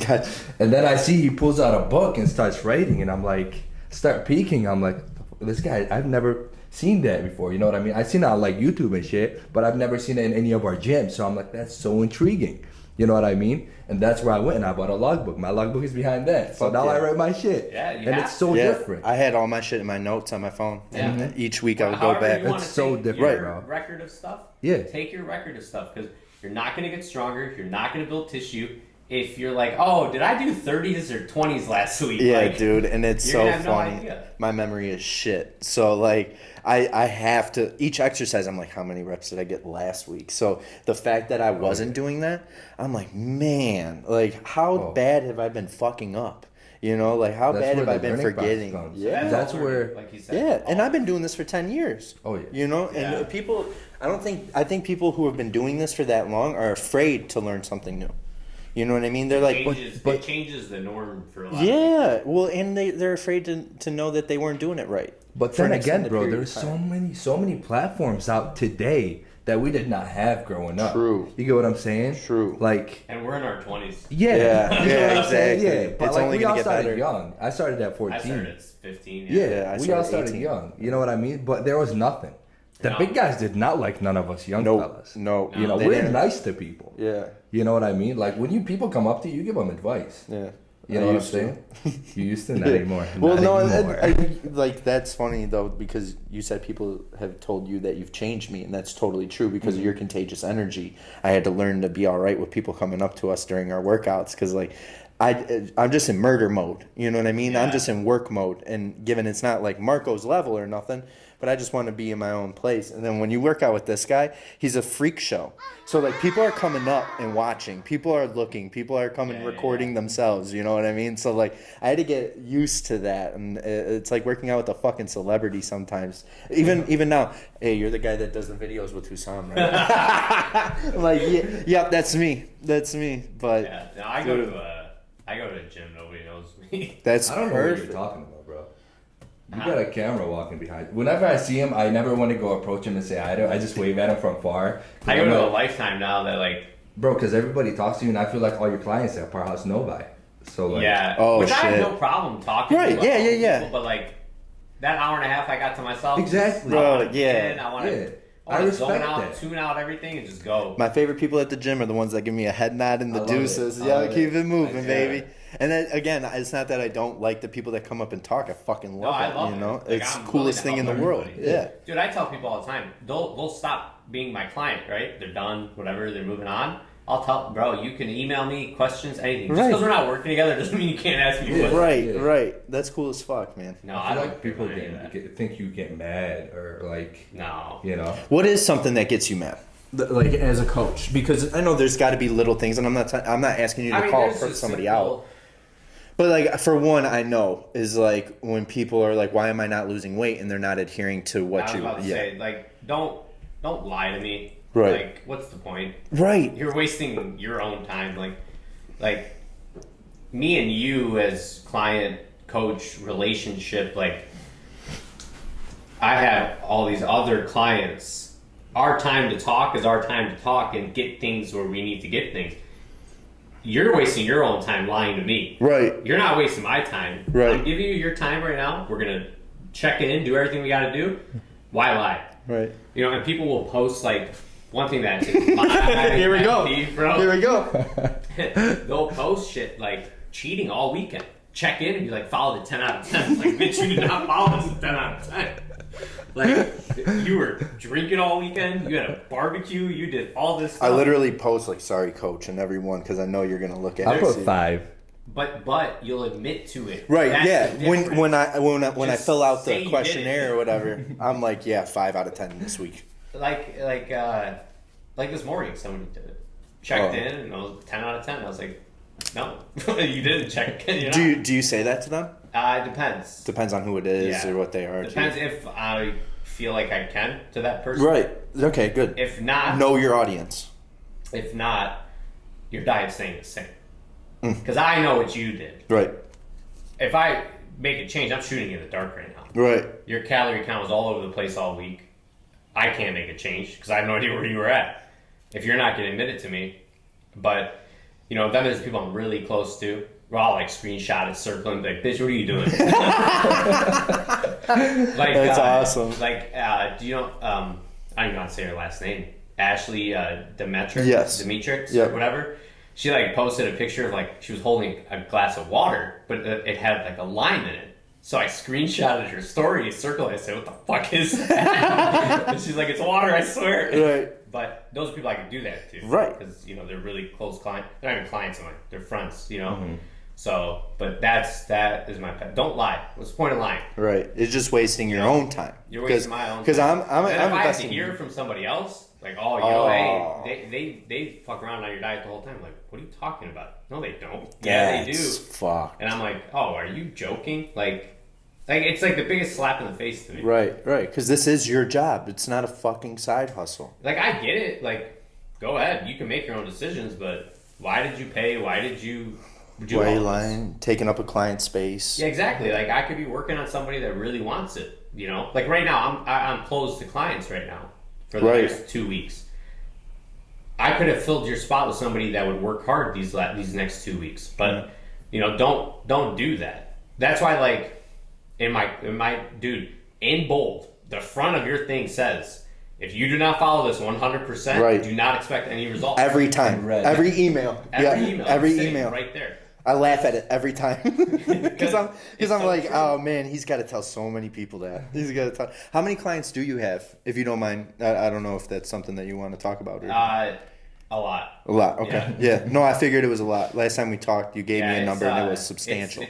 Speaker 3: And then I see he pulls out a book and starts writing, and I'm like, start peeking. I'm like, this guy, I've never seen that before. You know what I mean? I've seen it on like YouTube and shit, but I've never seen it in any of our gyms. So I'm like, that's so intriguing. You know what I mean? And that's where I went and I bought a logbook. My logbook is behind that. So now I write my shit.
Speaker 2: Yeah,
Speaker 3: and it's so different.
Speaker 1: I had all my shit in my notes on my phone.
Speaker 2: Yeah.
Speaker 1: And each week I would go back.
Speaker 3: It's so different, bro.
Speaker 2: Record of stuff.
Speaker 3: Yeah.
Speaker 2: Take your record of stuff because you're not going to get stronger. You're not going to build tissue. If you're like, oh, did I do 30s or 20s last week?
Speaker 1: Yeah,
Speaker 2: like,
Speaker 1: dude, and it's so funny.
Speaker 2: No,
Speaker 1: my memory is shit. So like, I have to each exercise. I'm like, how many reps did I get last week? So the fact that I wasn't doing that, I'm like, man, like how bad have I been fucking up? You know, like how bad have I been forgetting?
Speaker 3: Yeah, that's where,
Speaker 2: like you said.
Speaker 1: Yeah, and I've been doing this for 10 years.
Speaker 3: Oh yeah.
Speaker 1: You know, and people, I think people who have been doing this for that long are afraid to learn something new. You know what I mean? They're like,
Speaker 2: it changes the norm for a lot.
Speaker 1: Yeah, well, and they're afraid to know that they weren't doing it right.
Speaker 3: But then again, bro, there's so many platforms out today that we did not have growing up.
Speaker 1: True.
Speaker 3: You get what I'm saying?
Speaker 1: True.
Speaker 3: Like,
Speaker 2: and we're in our 20s.
Speaker 1: Yeah, exactly.
Speaker 3: Yeah, but
Speaker 1: it's
Speaker 3: like
Speaker 1: only
Speaker 3: we all
Speaker 1: gonna get
Speaker 3: started
Speaker 1: better.
Speaker 3: young. I started at 14.
Speaker 2: I started at 15.
Speaker 3: Yeah,
Speaker 1: I
Speaker 3: we all started
Speaker 1: 18.
Speaker 3: young. You know what I mean? But there was nothing. The big guys did not like none of us young fellas.
Speaker 1: No.
Speaker 3: You know,
Speaker 1: They
Speaker 3: we're
Speaker 1: didn't.
Speaker 3: nice to people.
Speaker 1: Yeah.
Speaker 3: You know what I mean? Like when people come up to you, you give them advice.
Speaker 1: Yeah.
Speaker 3: You know what I'm saying? You used to, not anymore.
Speaker 1: Well,
Speaker 3: Not
Speaker 1: no,
Speaker 3: anymore.
Speaker 1: like that's funny though because you said people have told you that you've changed me, and that's totally true because of your contagious energy. I had to learn to be all right with people coming up to us during our workouts because like I'm just in murder mode. You know what I mean?
Speaker 2: Yeah.
Speaker 1: I'm just in work mode, and given it's not like Marco's level or nothing, but I just want to be in my own place. And then when you work out with this guy, he's a freak show. So like people are coming up and watching, people are looking, people are coming recording themselves. You know what I mean? So like I had to get used to that, and it's like working out with a fucking celebrity sometimes. Even now, hey, you're the guy that does the videos with Husam, right? I'm like, yeah, that's me. But
Speaker 2: yeah, no, I go to a gym. Nobody knows me.
Speaker 1: that's
Speaker 3: I don't know
Speaker 1: perfect.
Speaker 3: what you're talking about, bro. You got a camera walking behind. Whenever I see him, I never want to go approach him and say hi to him. I just wave at him from far.
Speaker 2: I go to a Lifetime now that like...
Speaker 3: Bro, because everybody talks to you, and I feel like all your clients at Powerhouse know by. So like,
Speaker 2: yeah.
Speaker 1: Oh,
Speaker 2: which I have
Speaker 1: shit.
Speaker 2: no problem talking
Speaker 1: Right,
Speaker 2: to
Speaker 1: yeah.
Speaker 2: people, but like that hour and a half I got to myself.
Speaker 3: Exactly.
Speaker 1: Bro, yeah.
Speaker 2: I want to
Speaker 3: I
Speaker 2: zone
Speaker 3: respect
Speaker 2: out,
Speaker 3: that.
Speaker 2: tune out everything, and just go.
Speaker 1: My favorite people at the gym are the ones that give me a head nod and the
Speaker 3: I love
Speaker 1: deuces.
Speaker 3: it. I
Speaker 1: Yeah,
Speaker 3: love
Speaker 1: keep
Speaker 3: it.
Speaker 1: it moving,
Speaker 2: Like,
Speaker 1: baby.
Speaker 2: yeah.
Speaker 1: And then, again, it's not that I don't like the people that come up and talk. I fucking love
Speaker 2: I
Speaker 1: it.
Speaker 2: love
Speaker 1: You
Speaker 2: it.
Speaker 1: know,
Speaker 2: Like,
Speaker 1: it's
Speaker 2: I'm
Speaker 1: the coolest
Speaker 2: willing
Speaker 1: thing
Speaker 2: to
Speaker 1: in the
Speaker 2: help
Speaker 1: world.
Speaker 2: everybody.
Speaker 1: Yeah.
Speaker 2: Dude, I tell people all the time, they'll stop being my client, right? They're done, whatever, they're moving on. I'll tell, bro, you can email me questions, anything. Just
Speaker 1: Right.
Speaker 2: because we're not working together doesn't mean you can't ask me questions.
Speaker 1: Right,
Speaker 3: Yeah.
Speaker 1: right. That's cool as fuck, man.
Speaker 2: No,
Speaker 3: I feel
Speaker 2: don't
Speaker 3: like people
Speaker 2: do any of that.
Speaker 3: think you get mad or like,
Speaker 2: No.
Speaker 3: you know.
Speaker 1: What is something that gets you mad? Like as a coach, because I know there's got to be little things, and I'm not asking you to call
Speaker 2: there's just
Speaker 1: somebody
Speaker 2: simple-
Speaker 1: out. But like for one, I know is like when people are like, "Why am I not losing weight?" and they're not adhering to what
Speaker 2: I was
Speaker 1: you.
Speaker 2: about to say, like, don't lie to me.
Speaker 1: Right.
Speaker 2: Like, what's the point?
Speaker 1: Right.
Speaker 2: You're wasting your own time. Like me and you as client coach relationship. Like, I have all these other clients. Our time to talk is our time to talk and get things where we need to get things. You're wasting your own time lying to me.
Speaker 1: Right.
Speaker 2: You're not wasting my time.
Speaker 1: Right.
Speaker 2: I'm giving you your time right now. We're gonna check in, do everything we got to do. Why lie?
Speaker 1: Right.
Speaker 2: You know, and people will post like one thing that is
Speaker 1: Here we go.
Speaker 2: bro.
Speaker 1: Here we go.
Speaker 2: They'll post shit like cheating all weekend. Check in and be like, followed a 10 out of 10. Like, bitch, you did not follow us a 10 out of 10. Like, you were drinking all weekend. You had a barbecue. You did all this stuff.
Speaker 1: I literally post like "sorry, coach" and everyone because I know you're gonna look at
Speaker 3: I
Speaker 1: it.
Speaker 3: put
Speaker 1: see.
Speaker 3: 5.
Speaker 2: But you'll admit to it.
Speaker 1: Right,
Speaker 2: That's
Speaker 1: yeah.
Speaker 2: the
Speaker 1: When
Speaker 2: difference.
Speaker 1: I
Speaker 2: Just
Speaker 1: fill out
Speaker 2: say
Speaker 1: the
Speaker 2: you did
Speaker 1: questionnaire
Speaker 2: it.
Speaker 1: or whatever, I'm like, yeah, 5 out of 10 this week.
Speaker 2: Like this morning, somebody did it. Checked
Speaker 1: Oh.
Speaker 2: in and it was 10 out of 10. I was like, no, you didn't check in.
Speaker 1: Do you say that to them?
Speaker 2: It depends.
Speaker 1: Depends on who it is
Speaker 2: Yeah.
Speaker 1: or what they are.
Speaker 2: Depends
Speaker 1: too.
Speaker 2: if I feel like I can to that person.
Speaker 1: Right. Okay. Good.
Speaker 2: If not,
Speaker 1: Know your audience.
Speaker 2: If not, your diet's staying the same.
Speaker 1: Mm.
Speaker 2: Because I know what you did.
Speaker 1: Right.
Speaker 2: If I make a change, I'm shooting in the dark right now.
Speaker 1: Right.
Speaker 2: Your calorie count was all over the place all week. I can't make a change because I have no idea where you were at. If you're not going to admit it to me, but you know, then there's people I'm really close to. we're all like screenshot it, circling, like, bitch, what are you doing? Like,
Speaker 1: That's awesome.
Speaker 2: Like, do you know, I don't even know how to say her last name. Ashley Demetrix?
Speaker 1: Yes.
Speaker 2: Demetrix,
Speaker 1: Yep.
Speaker 2: or whatever. She like posted a picture of like, she was holding a glass of water, but it had like a lime in it. So I screenshotted her story, circled it, I said, what the fuck is that? And she's like, it's water, I swear.
Speaker 1: Right.
Speaker 2: But those are people I could do that to.
Speaker 1: Right.
Speaker 2: Because, you know, they're really close clients. They're not even clients of mine. They're friends, you know?
Speaker 1: Mm-hmm.
Speaker 2: So, but that is my pet. Don't lie. What's the point of lying?
Speaker 1: Right. It's just wasting your own time.
Speaker 2: You're wasting my own time.
Speaker 1: Because I'm
Speaker 2: and if I have to
Speaker 1: investing.
Speaker 2: hear from somebody else, like, oh, you know, hey, they fuck around on your diet the whole time. Like, what are you talking about? No, they don't. Yeah, they do.
Speaker 1: Fuck.
Speaker 2: And I'm like, oh, are you joking? Like it's like the biggest slap in the face to me.
Speaker 1: Right. Because this is your job. It's not a fucking side hustle.
Speaker 2: Like, I get it. Like, go ahead. You can make your own decisions, but why did you pay? Why did you do
Speaker 1: Why are
Speaker 2: all
Speaker 1: you
Speaker 2: this?
Speaker 1: lying? Taking up a client space.
Speaker 2: Yeah, exactly. Like, I could be working on somebody that really wants it, you know? Like, right now, I'm closed to clients right now for the next 2 weeks. I could have filled your spot with somebody that would work hard these next 2 weeks. But, you know, don't do that. That's why, like, in my dude, in bold, the front of your thing says, if you do not follow this 100%, do not expect any results.
Speaker 1: Every time. Every email. Every email.
Speaker 2: Right there.
Speaker 1: I laugh at it every time. Because I'm like, oh man, he's got to tell so many people that. He's got to tell. How many clients do you have, if you don't mind? I don't know if that's something that you want to talk about. Or...
Speaker 2: A lot.
Speaker 1: A lot, okay. Yeah. No, I figured it was a lot. Last time we talked, you gave me a number and it was substantial.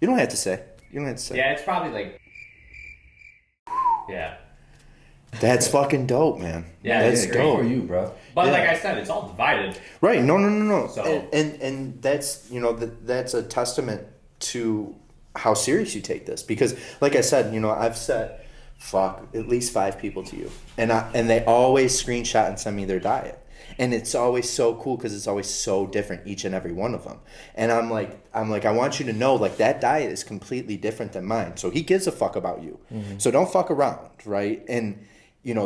Speaker 1: You don't have to say.
Speaker 2: Yeah, it's probably like... Yeah.
Speaker 1: That's fucking dope, man.
Speaker 2: Yeah,
Speaker 1: that's
Speaker 3: great
Speaker 1: dope
Speaker 3: for you, bro.
Speaker 2: But like I said, it's all divided.
Speaker 1: Right? No.
Speaker 2: So,
Speaker 1: and that's that's a testament to how serious you take this, because like I said, I've set at least 5 people to you, and they always screenshot and send me their diet. And it's always so cool because it's always so different, each and every one of them. And I'm like, I want you to know, like, that diet is completely different than mine. So he gives a fuck about you. Mm-hmm. So don't fuck around, right? And,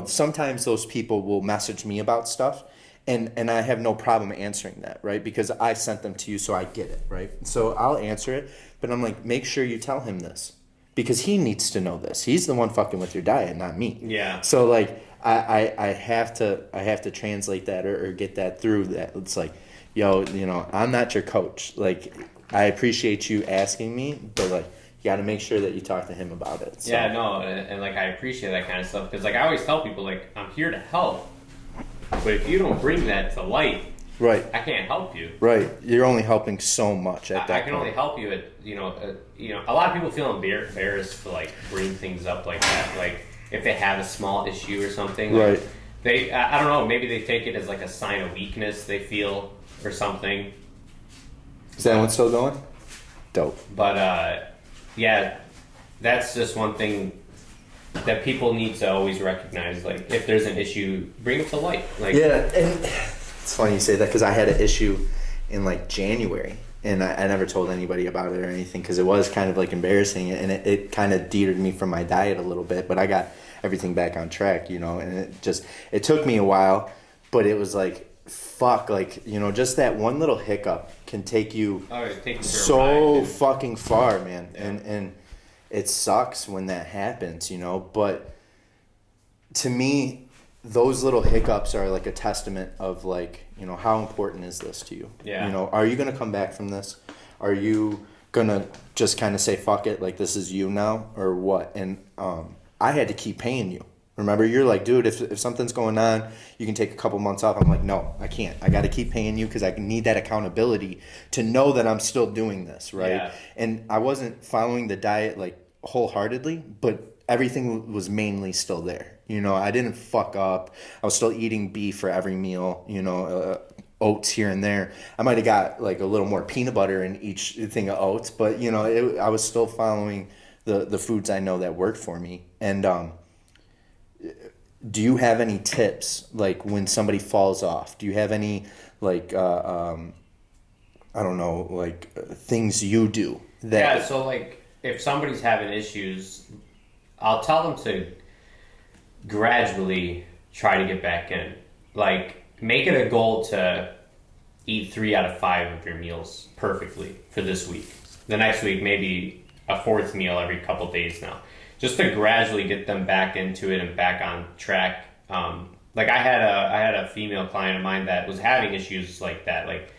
Speaker 1: sometimes those people will message me about stuff, and I have no problem answering that, right? Because I sent them to you, so I get it, right? So I'll answer it, but I'm like, make sure you tell him this, because he needs to know this. He's the one fucking with your diet, not me.
Speaker 2: Yeah.
Speaker 1: So, like, I have to translate that or get that through. That it's like, yo, I'm not your coach. Like, I appreciate you asking me, but like, you got to make sure that you talk to him about it. So.
Speaker 2: Yeah, no, and like, I appreciate that kind of stuff, because like, I always tell people, like, I'm here to help, but if you don't bring that to light,
Speaker 1: right,
Speaker 2: I can't help you.
Speaker 1: Right, you're only helping so much at that point.
Speaker 2: I can only help you at a lot of people feel embarrassed to like bring things up like that, like. If they have a small issue or something,
Speaker 1: right?
Speaker 2: Like I don't know. Maybe they take it as like a sign of weakness they feel or something.
Speaker 1: Is that one still going? Dope.
Speaker 2: But yeah, that's just one thing that people need to always recognize. Like, if there's an issue, bring it to light. Like,
Speaker 1: yeah, and it's funny you say that, because I had an issue in like January. And I never told anybody about it or anything, because it was kind of like embarrassing, and it kind of deterred me from my diet a little bit. But I got everything back on track, and it took me a while, but it was like, fuck, like, just that one little hiccup can take you so fucking far, man. Yeah. And it sucks when that happens, but to me, those little hiccups are like a testament of like, how important is this to you?
Speaker 2: Yeah.
Speaker 1: Are you going to come back from this? Are you going to just kind of say, fuck it, like, this is you now, or what? And I had to keep paying you. Remember, you're like, dude, if something's going on, you can take a couple months off. I'm like, no, I can't. I got to keep paying you, because I need that accountability to know that I'm still doing this, right?
Speaker 2: Yeah.
Speaker 1: And I wasn't following the diet like wholeheartedly, but everything was mainly still there. I didn't fuck up. I was still eating beef for every meal, oats here and there. I might have got like a little more peanut butter in each thing of oats, but I was still following the foods I know that worked for me. And do you have any tips, like, when somebody falls off? Do you have any like I don't know, like things you do that?
Speaker 2: Yeah, so like, if somebody's having issues, I'll tell them to gradually try to get back in. Like, make it a goal to eat 3 out of 5 of your meals perfectly for this week. The next week, maybe a 4th meal every couple days now. Just to gradually get them back into it and back on track. Like I had a female client of mine that was having issues like that. Like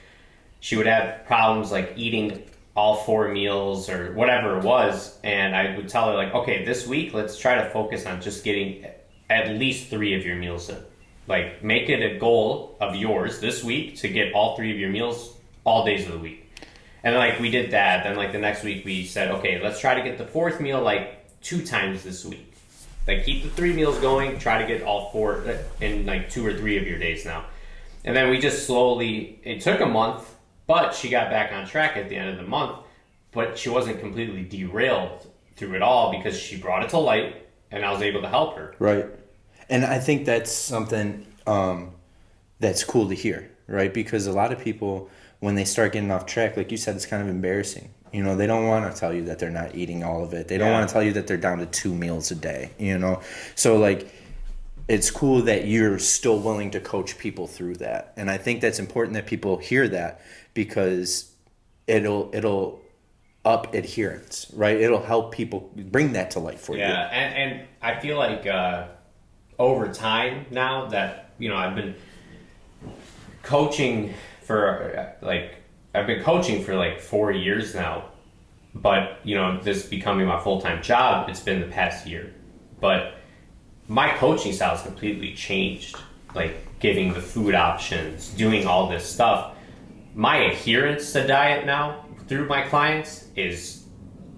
Speaker 2: she would have problems like eating all 4 meals or whatever it was. And I would tell her like, okay, this week, let's try to focus on just getting at least 3 of your meals in. Like make it a goal of yours this week to get all 3 of your meals all days of the week. And like we did that. Then like the next week we said, okay, let's try to get the 4th meal like 2 times this week. Like keep the 3 meals going, try to get all 4 in like 2 or 3 of your days now. And then we just slowly, it took a month, but she got back on track at the end of the month, but she wasn't completely derailed through it all because she brought it to light and I was able to help her.
Speaker 1: Right. And I think that's something that's cool to hear, right? Because a lot of people, when they start getting off track, like you said, it's kind of embarrassing. You know, they don't want to tell you that they're not eating all of it. They don't want to tell you that they're down to 2 meals a day, you know? So, like, it's cool that you're still willing to coach people through that. And I think that's important that people hear that because it'll up adherence, right? It'll help people bring that to light for you.
Speaker 2: Yeah, and I feel like over time now that, you know, I've been coaching for like 4 years now, but you know, this becoming my full-time job, it's been the past year. But my coaching style has completely changed, like giving the food options, doing all this stuff. My adherence to diet now through my clients is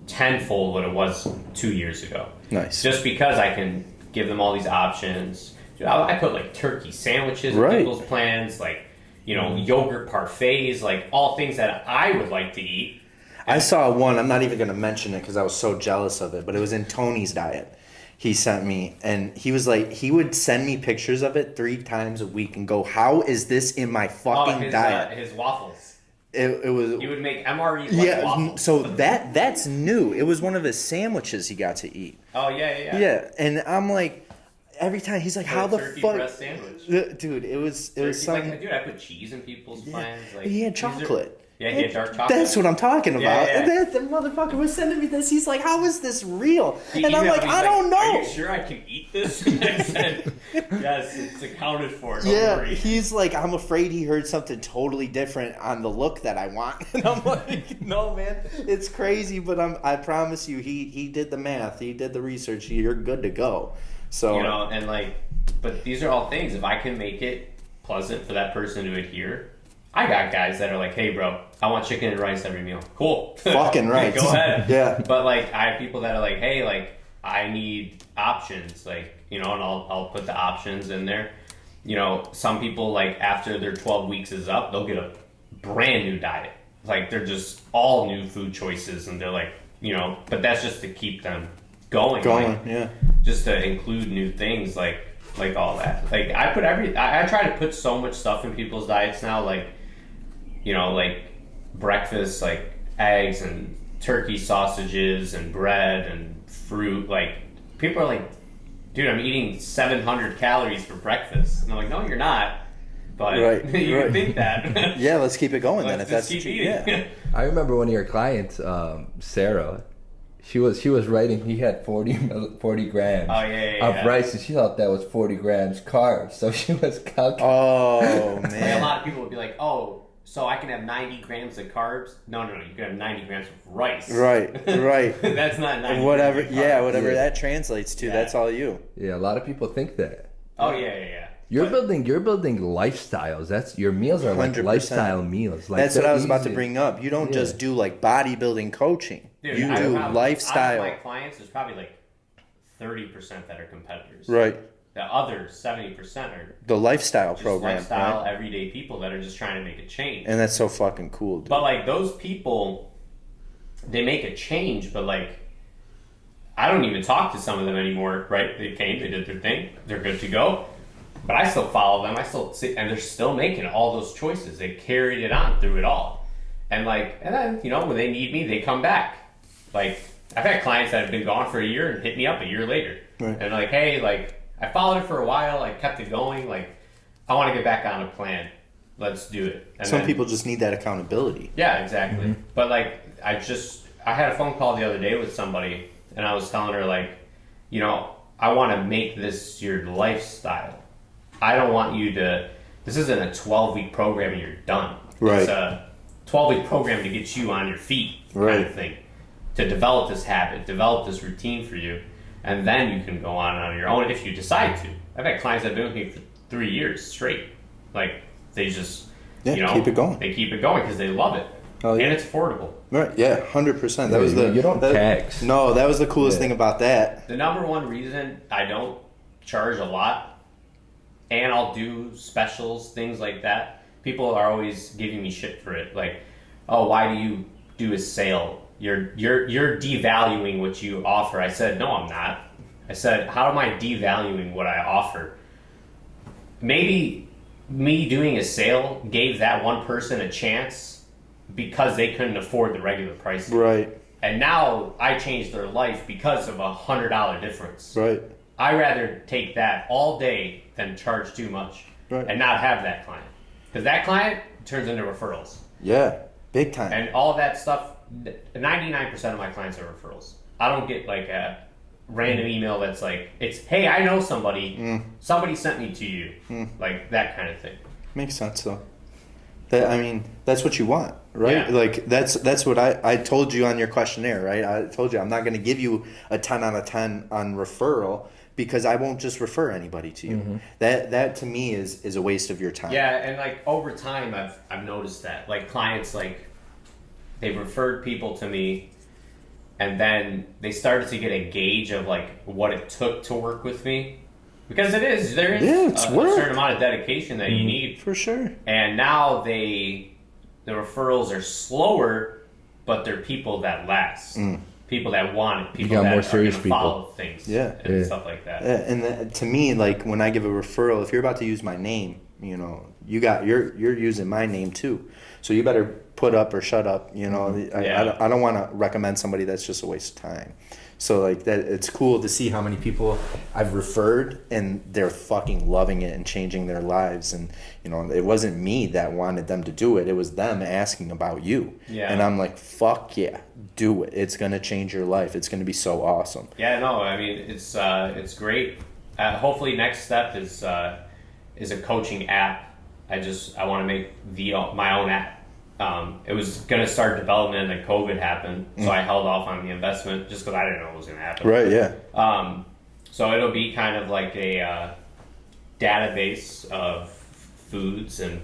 Speaker 2: tenfold what it was 2 years ago.
Speaker 1: Nice.
Speaker 2: Just because I can give them all these options. Dude, I put like turkey sandwiches in people's plans, like, you know, yogurt parfaits, like all things that I would like to eat.
Speaker 1: I saw one, I'm not even going to mention it because I was so jealous of it, but it was in Tony's diet. He sent me, and he was like, he would send me pictures of it 3 times a week and go, how is this in my fucking diet?
Speaker 2: His waffles.
Speaker 1: It was.
Speaker 2: He would make MRE waffles.
Speaker 1: So that's new. It was one of his sandwiches he got to eat.
Speaker 2: Oh, yeah.
Speaker 1: Yeah, and I'm like, every time he's like, how the
Speaker 2: turkey
Speaker 1: fuck?
Speaker 2: breast sandwich.
Speaker 1: Dude, it was something.
Speaker 2: Like, dude, I put cheese in people's plans. Like,
Speaker 1: he had chocolate.
Speaker 2: He had dark chocolate.
Speaker 1: That's what I'm talking about.
Speaker 2: Yeah.
Speaker 1: And the motherfucker was sending me this. He's like, how is this real? And I'm like, I don't know.
Speaker 2: Are you sure I can eat this? And I said, yes, it's accounted for. Don't worry.
Speaker 1: He's like, I'm afraid he heard something totally different on the look that I want. And I'm like, no, man, it's crazy. But I promise you, he did the math. He did the research. You're good to go. So,
Speaker 2: you know, and like, but these are all things. If I can make it pleasant for that person to adhere, I got guys that are like, hey, bro, I want chicken and rice every meal. Cool.
Speaker 1: Fucking right.
Speaker 2: Go ahead.
Speaker 1: Yeah.
Speaker 2: But like, I have people that are like, hey, like, I need options. Like, you know, and I'll put the options in there. You know, some people, like, after their 12 weeks is up, they'll get a brand new diet. Like, they're just all new food choices. And they're like, you know, but that's just to keep them going. Like,
Speaker 1: yeah.
Speaker 2: Just to include new things, like all that. Like, I try to put so much stuff in people's diets now, like, you know, like breakfast, like eggs and turkey sausages and bread and fruit. Like, people are like, dude, I'm eating 700 calories for breakfast. And I'm like, no, you're not. But you would think that.
Speaker 1: Yeah, let's keep it going then. If that's
Speaker 2: keep
Speaker 1: eating. Yeah.
Speaker 3: I remember one of your clients, Sarah. She was writing. He had 40 grams of rice, and she thought that was 40 grams carbs. So she was calculating.
Speaker 1: Oh man!
Speaker 2: Like, a lot of people would be like, "Oh, so I can have 90 grams of carbs?" No, you can have 90 grams of rice.
Speaker 1: Right.
Speaker 2: That's not 90.
Speaker 1: Whatever.
Speaker 2: Grams of carbs.
Speaker 1: Yeah, whatever that translates to. Yeah. That's all you.
Speaker 3: Yeah, a lot of people think that.
Speaker 2: Oh yeah.
Speaker 3: You're building lifestyles. That's your meals are like 100%. Lifestyle meals. Like,
Speaker 1: that's what I was about to bring up. You don't just do like bodybuilding coaching.
Speaker 2: Dude,
Speaker 1: you do lifestyle.
Speaker 2: Out of my clients, there's probably like 30% that are competitors.
Speaker 1: Right.
Speaker 2: The other 70% are
Speaker 1: the lifestyle
Speaker 2: just
Speaker 1: program.
Speaker 2: Lifestyle, everyday people that are just trying to make a change.
Speaker 1: And that's so fucking cool, dude.
Speaker 2: But like those people, they make a change, but like I don't even talk to some of them anymore, right? They came, they did their thing, they're good to go. But I still follow them. I still see, and they're still making all those choices. They carried it on through it all. And then, you know, when they need me, they come back. Like, I've had clients that have been gone for a year and hit me up a year later.
Speaker 1: Right.
Speaker 2: And like, hey, like, I followed it for a while. I kept it going. Like, I want to get back on a plan. let's do it. And
Speaker 1: Some people just need that accountability.
Speaker 2: Yeah, exactly. But like, I had a phone call the other day with somebody, and I was telling her like, you know, I want to make this your lifestyle. I don't want you to. This isn't a 12-week program and you're done.
Speaker 1: Right.
Speaker 2: It's a 12-week program to get you on your feet, kind of thing. To develop this habit, develop this routine for you, and then you can go on your own if you decide to. I've had clients that have been with me for 3 years straight. Like, they just,
Speaker 1: keep it going.
Speaker 2: They keep it going because they love it.
Speaker 1: Oh, yeah.
Speaker 2: And it's affordable.
Speaker 1: Right, yeah, 100%. That was
Speaker 3: you don't tax.
Speaker 1: No, that was the coolest thing about that.
Speaker 2: The number one reason I don't charge a lot, and I'll do specials, things like that, people are always giving me shit for it. Like, oh, why do you do a sale? You're devaluing what you offer. I said, no, I'm not. I said, how am I devaluing what I offer? Maybe me doing a sale gave that one person a chance because they couldn't afford the regular price.
Speaker 1: Right.
Speaker 2: And now I changed their life because of $100 difference.
Speaker 1: Right.
Speaker 2: I rather take that all day than charge too much and not have that client. Because that client turns into referrals.
Speaker 1: Yeah, big time.
Speaker 2: And all of that stuff, 99% of my clients are referrals. I don't get like a random email that's like, it's, hey, I know somebody, somebody sent me to you. Like that kind of thing.
Speaker 1: Makes sense though. That's what you want, right?
Speaker 2: Yeah.
Speaker 1: Like that's what I told you on your questionnaire, right? I told you I'm not going to give you a 10 out of 10 on referral because I won't just refer anybody to you. That to me is a waste of your time.
Speaker 2: Yeah, and like over time I've noticed that. Like clients, like they've referred people to me and then they started to get a gauge of like what it took to work with me. Because there is a certain amount of dedication that you need.
Speaker 1: For sure.
Speaker 2: And now the referrals are slower, but they're people that last. People that want it. People that
Speaker 3: more
Speaker 2: are
Speaker 3: serious
Speaker 2: going to follow things and stuff like that.
Speaker 1: And to me, like when I give a referral, if you're about to use my name, you're using my name too. So you better put up or shut up. I don't want to recommend somebody that's just a waste of time. So like that, it's cool to see how many people I've referred and they're fucking loving it and changing their lives. And it wasn't me that wanted them to do it; it was them asking about you. Yeah. And I'm like, fuck yeah, do it. It's gonna change your life. It's gonna be so awesome.
Speaker 2: Yeah, no, I mean it's great. Hopefully, next step is a coaching app. I want to make my own app. It was going to start development and then COVID happened, so I held off on the investment just because I didn't know what was going to happen.
Speaker 1: Right, yeah.
Speaker 2: So it'll be kind of like a database of foods and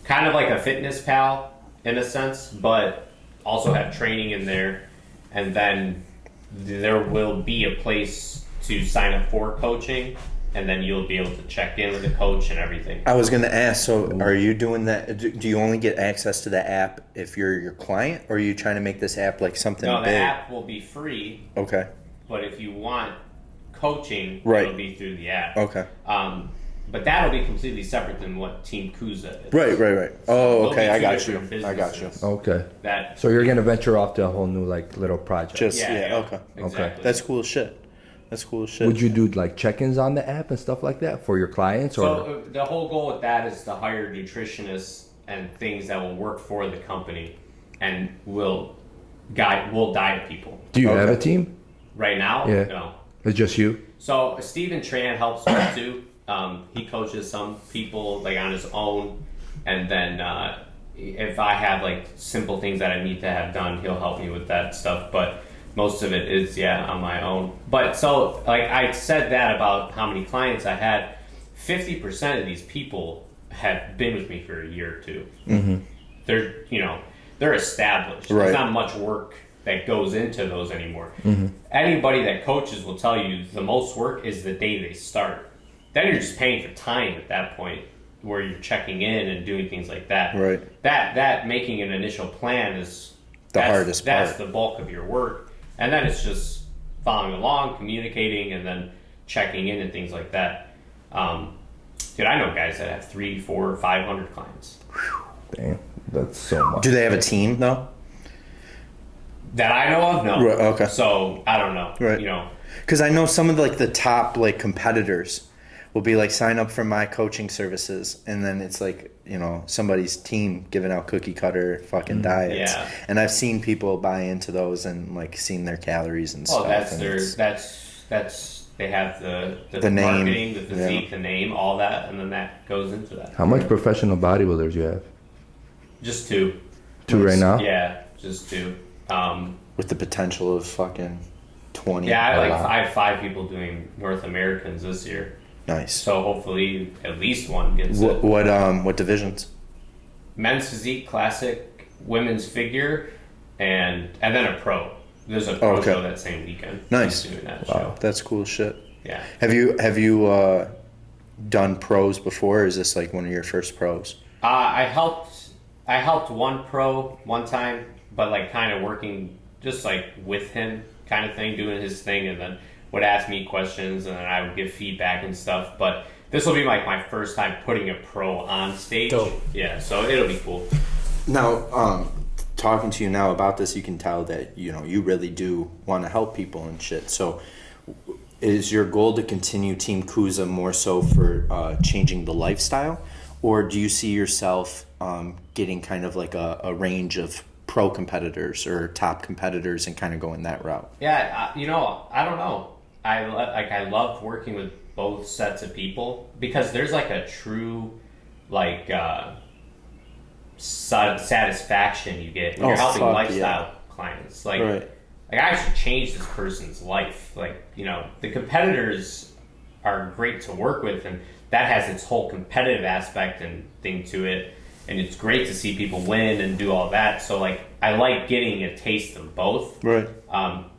Speaker 2: kind of like a fitness pal in a sense, but also have training in there. And then there will be a place to sign up for coaching. And then you'll be able to check in with the coach and everything.
Speaker 1: I was going to ask, so are you doing that? Do you only get access to the app if you're your client, or are you trying to make this app like something big?
Speaker 2: No, the app will be free.
Speaker 1: Okay.
Speaker 2: But if you want coaching,
Speaker 1: it'll
Speaker 2: be through the app.
Speaker 1: Okay.
Speaker 2: But that'll be completely separate than what Team Cuza is.
Speaker 1: Right. Oh, okay, I got you.
Speaker 3: Okay. So you're going to venture off to a whole new like little project.
Speaker 1: Okay.
Speaker 2: Exactly.
Speaker 1: That's cool as shit.
Speaker 3: Would you do like check-ins on the app and stuff like that for your clients?
Speaker 2: So the whole goal with that is to hire nutritionists and things that will work for the company and will diet people.
Speaker 3: Do you have a team?
Speaker 2: Right now?
Speaker 3: Yeah.
Speaker 2: No.
Speaker 3: It's just you?
Speaker 2: So Steven Tran helps me too. He coaches some people like on his own, and then if I have like simple things that I need to have done, he'll help me with that stuff. But most of it is, on my own. But so, like I said that about how many clients I had, 50% of these people have been with me for a year or two. Mm-hmm. They're established.
Speaker 1: Right.
Speaker 2: There's not much work that goes into those anymore.
Speaker 3: Mm-hmm.
Speaker 2: Anybody that coaches will tell you the most work is the day they start. Then you're just paying for time at that point, where you're checking in and doing things like that.
Speaker 1: Right.
Speaker 2: That making an initial plan is
Speaker 1: the hardest part.
Speaker 2: That's the bulk of your work. And then it's just following along, communicating, and then checking in and things like that. Dude, I know guys that have 300, 400, 500 clients.
Speaker 3: Damn, that's so much.
Speaker 1: Do they have a team though?
Speaker 2: That I know of, no.
Speaker 1: Right, okay.
Speaker 2: So I don't know.
Speaker 1: Right.
Speaker 2: You know,
Speaker 1: because I know some of like the top like competitors will be like, sign up for my coaching services, and then it's like, you know, somebody's team giving out cookie cutter fucking diets.
Speaker 2: Yeah.
Speaker 1: And I've seen people buy into those and like seen their calories and stuff.
Speaker 2: That's
Speaker 1: and
Speaker 2: they have the
Speaker 1: The name.
Speaker 2: marketing, the physique, the name, all that, and then that goes into that.
Speaker 3: How much professional bodybuilders you have?
Speaker 2: Just 2.
Speaker 3: 2 right now?
Speaker 2: Yeah, just 2.
Speaker 1: with the potential of fucking 20.
Speaker 2: Yeah, I have 5 people doing North Americans this year.
Speaker 1: Nice.
Speaker 2: So hopefully at least one gets it.
Speaker 1: What divisions?
Speaker 2: Men's physique, classic, women's figure, and then a pro. There's a pro show that same weekend.
Speaker 1: Nice.
Speaker 2: Doing that
Speaker 1: Wow,
Speaker 2: show.
Speaker 1: that's cool as shit.
Speaker 2: Yeah.
Speaker 1: Have you done pros before, or is this like one of your first pros?
Speaker 2: I helped one pro one time, but like kind of working just like with him kind of thing, doing his thing, and then would ask me questions, and then I would give feedback and stuff. But this will be like my first time putting a pro on stage.
Speaker 1: Dope.
Speaker 2: Yeah, so it'll be cool.
Speaker 1: Now, talking to you now about this, you can tell that, you know, you really do want to help people and shit. So is your goal to continue Team Cuza more so for changing the lifestyle, or do you see yourself getting kind of like a range of pro competitors or top competitors and kind of going that route?
Speaker 2: Yeah, I don't know. I love working with both sets of people, because there's like a true like satisfaction you get when you're helping lifestyle clients. Like,
Speaker 1: right.
Speaker 2: Like I actually changed this person's life. Like, you know, the competitors are great to work with, and that has its whole competitive aspect and thing to it. And it's great to see people win and do all that. So like, I like getting a taste of both.
Speaker 1: Right.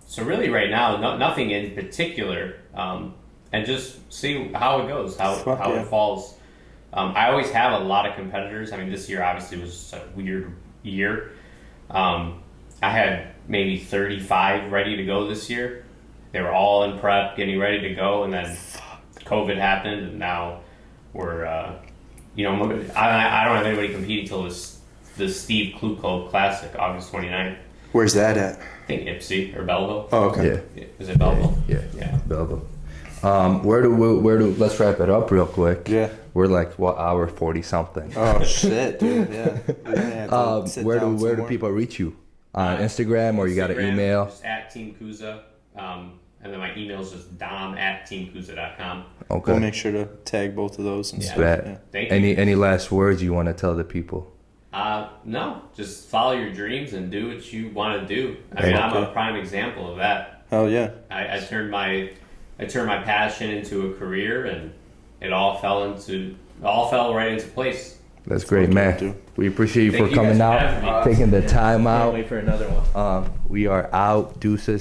Speaker 2: So really right now, nothing in particular, and just see how it goes, how it falls. I always have a lot of competitors. I mean, this year obviously was a weird year. I had maybe 35 ready to go this year. They were all in prep, getting ready to go, and then COVID happened, and now we're, I don't have anybody competing till the Steve Kluko Classic, August 29th.
Speaker 1: Where's that at?
Speaker 2: I think Ipsy or Belleville.
Speaker 1: Oh, okay.
Speaker 3: Yeah.
Speaker 2: Is it Belleville?
Speaker 3: Yeah. Belleville. Where do let's wrap it up real quick.
Speaker 1: Yeah.
Speaker 3: We're like hour 40 something.
Speaker 1: Oh shit, dude. Yeah.
Speaker 3: Where do people reach you? On Instagram, or you got an email?
Speaker 2: Just at Team Cuza. And then my email is just dom@teamcuza.com.
Speaker 3: Okay.
Speaker 1: We'll make sure to tag both of those and
Speaker 2: Yeah.
Speaker 1: stuff. Yeah.
Speaker 2: Thank you.
Speaker 3: Any last words you want to tell the people?
Speaker 2: No, just follow your dreams and do what you want to do. I mean, I'm a prime example of that.
Speaker 1: Hell yeah.
Speaker 2: I turned my passion into a career, and it all fell right into place.
Speaker 3: That's great, man.
Speaker 1: dude.
Speaker 3: We appreciate you
Speaker 2: Thank
Speaker 3: for
Speaker 2: you
Speaker 3: coming
Speaker 2: guys for
Speaker 3: out,
Speaker 2: having me.
Speaker 3: taking the time out.
Speaker 6: Can't wait for another one.
Speaker 3: We are out. Deuces.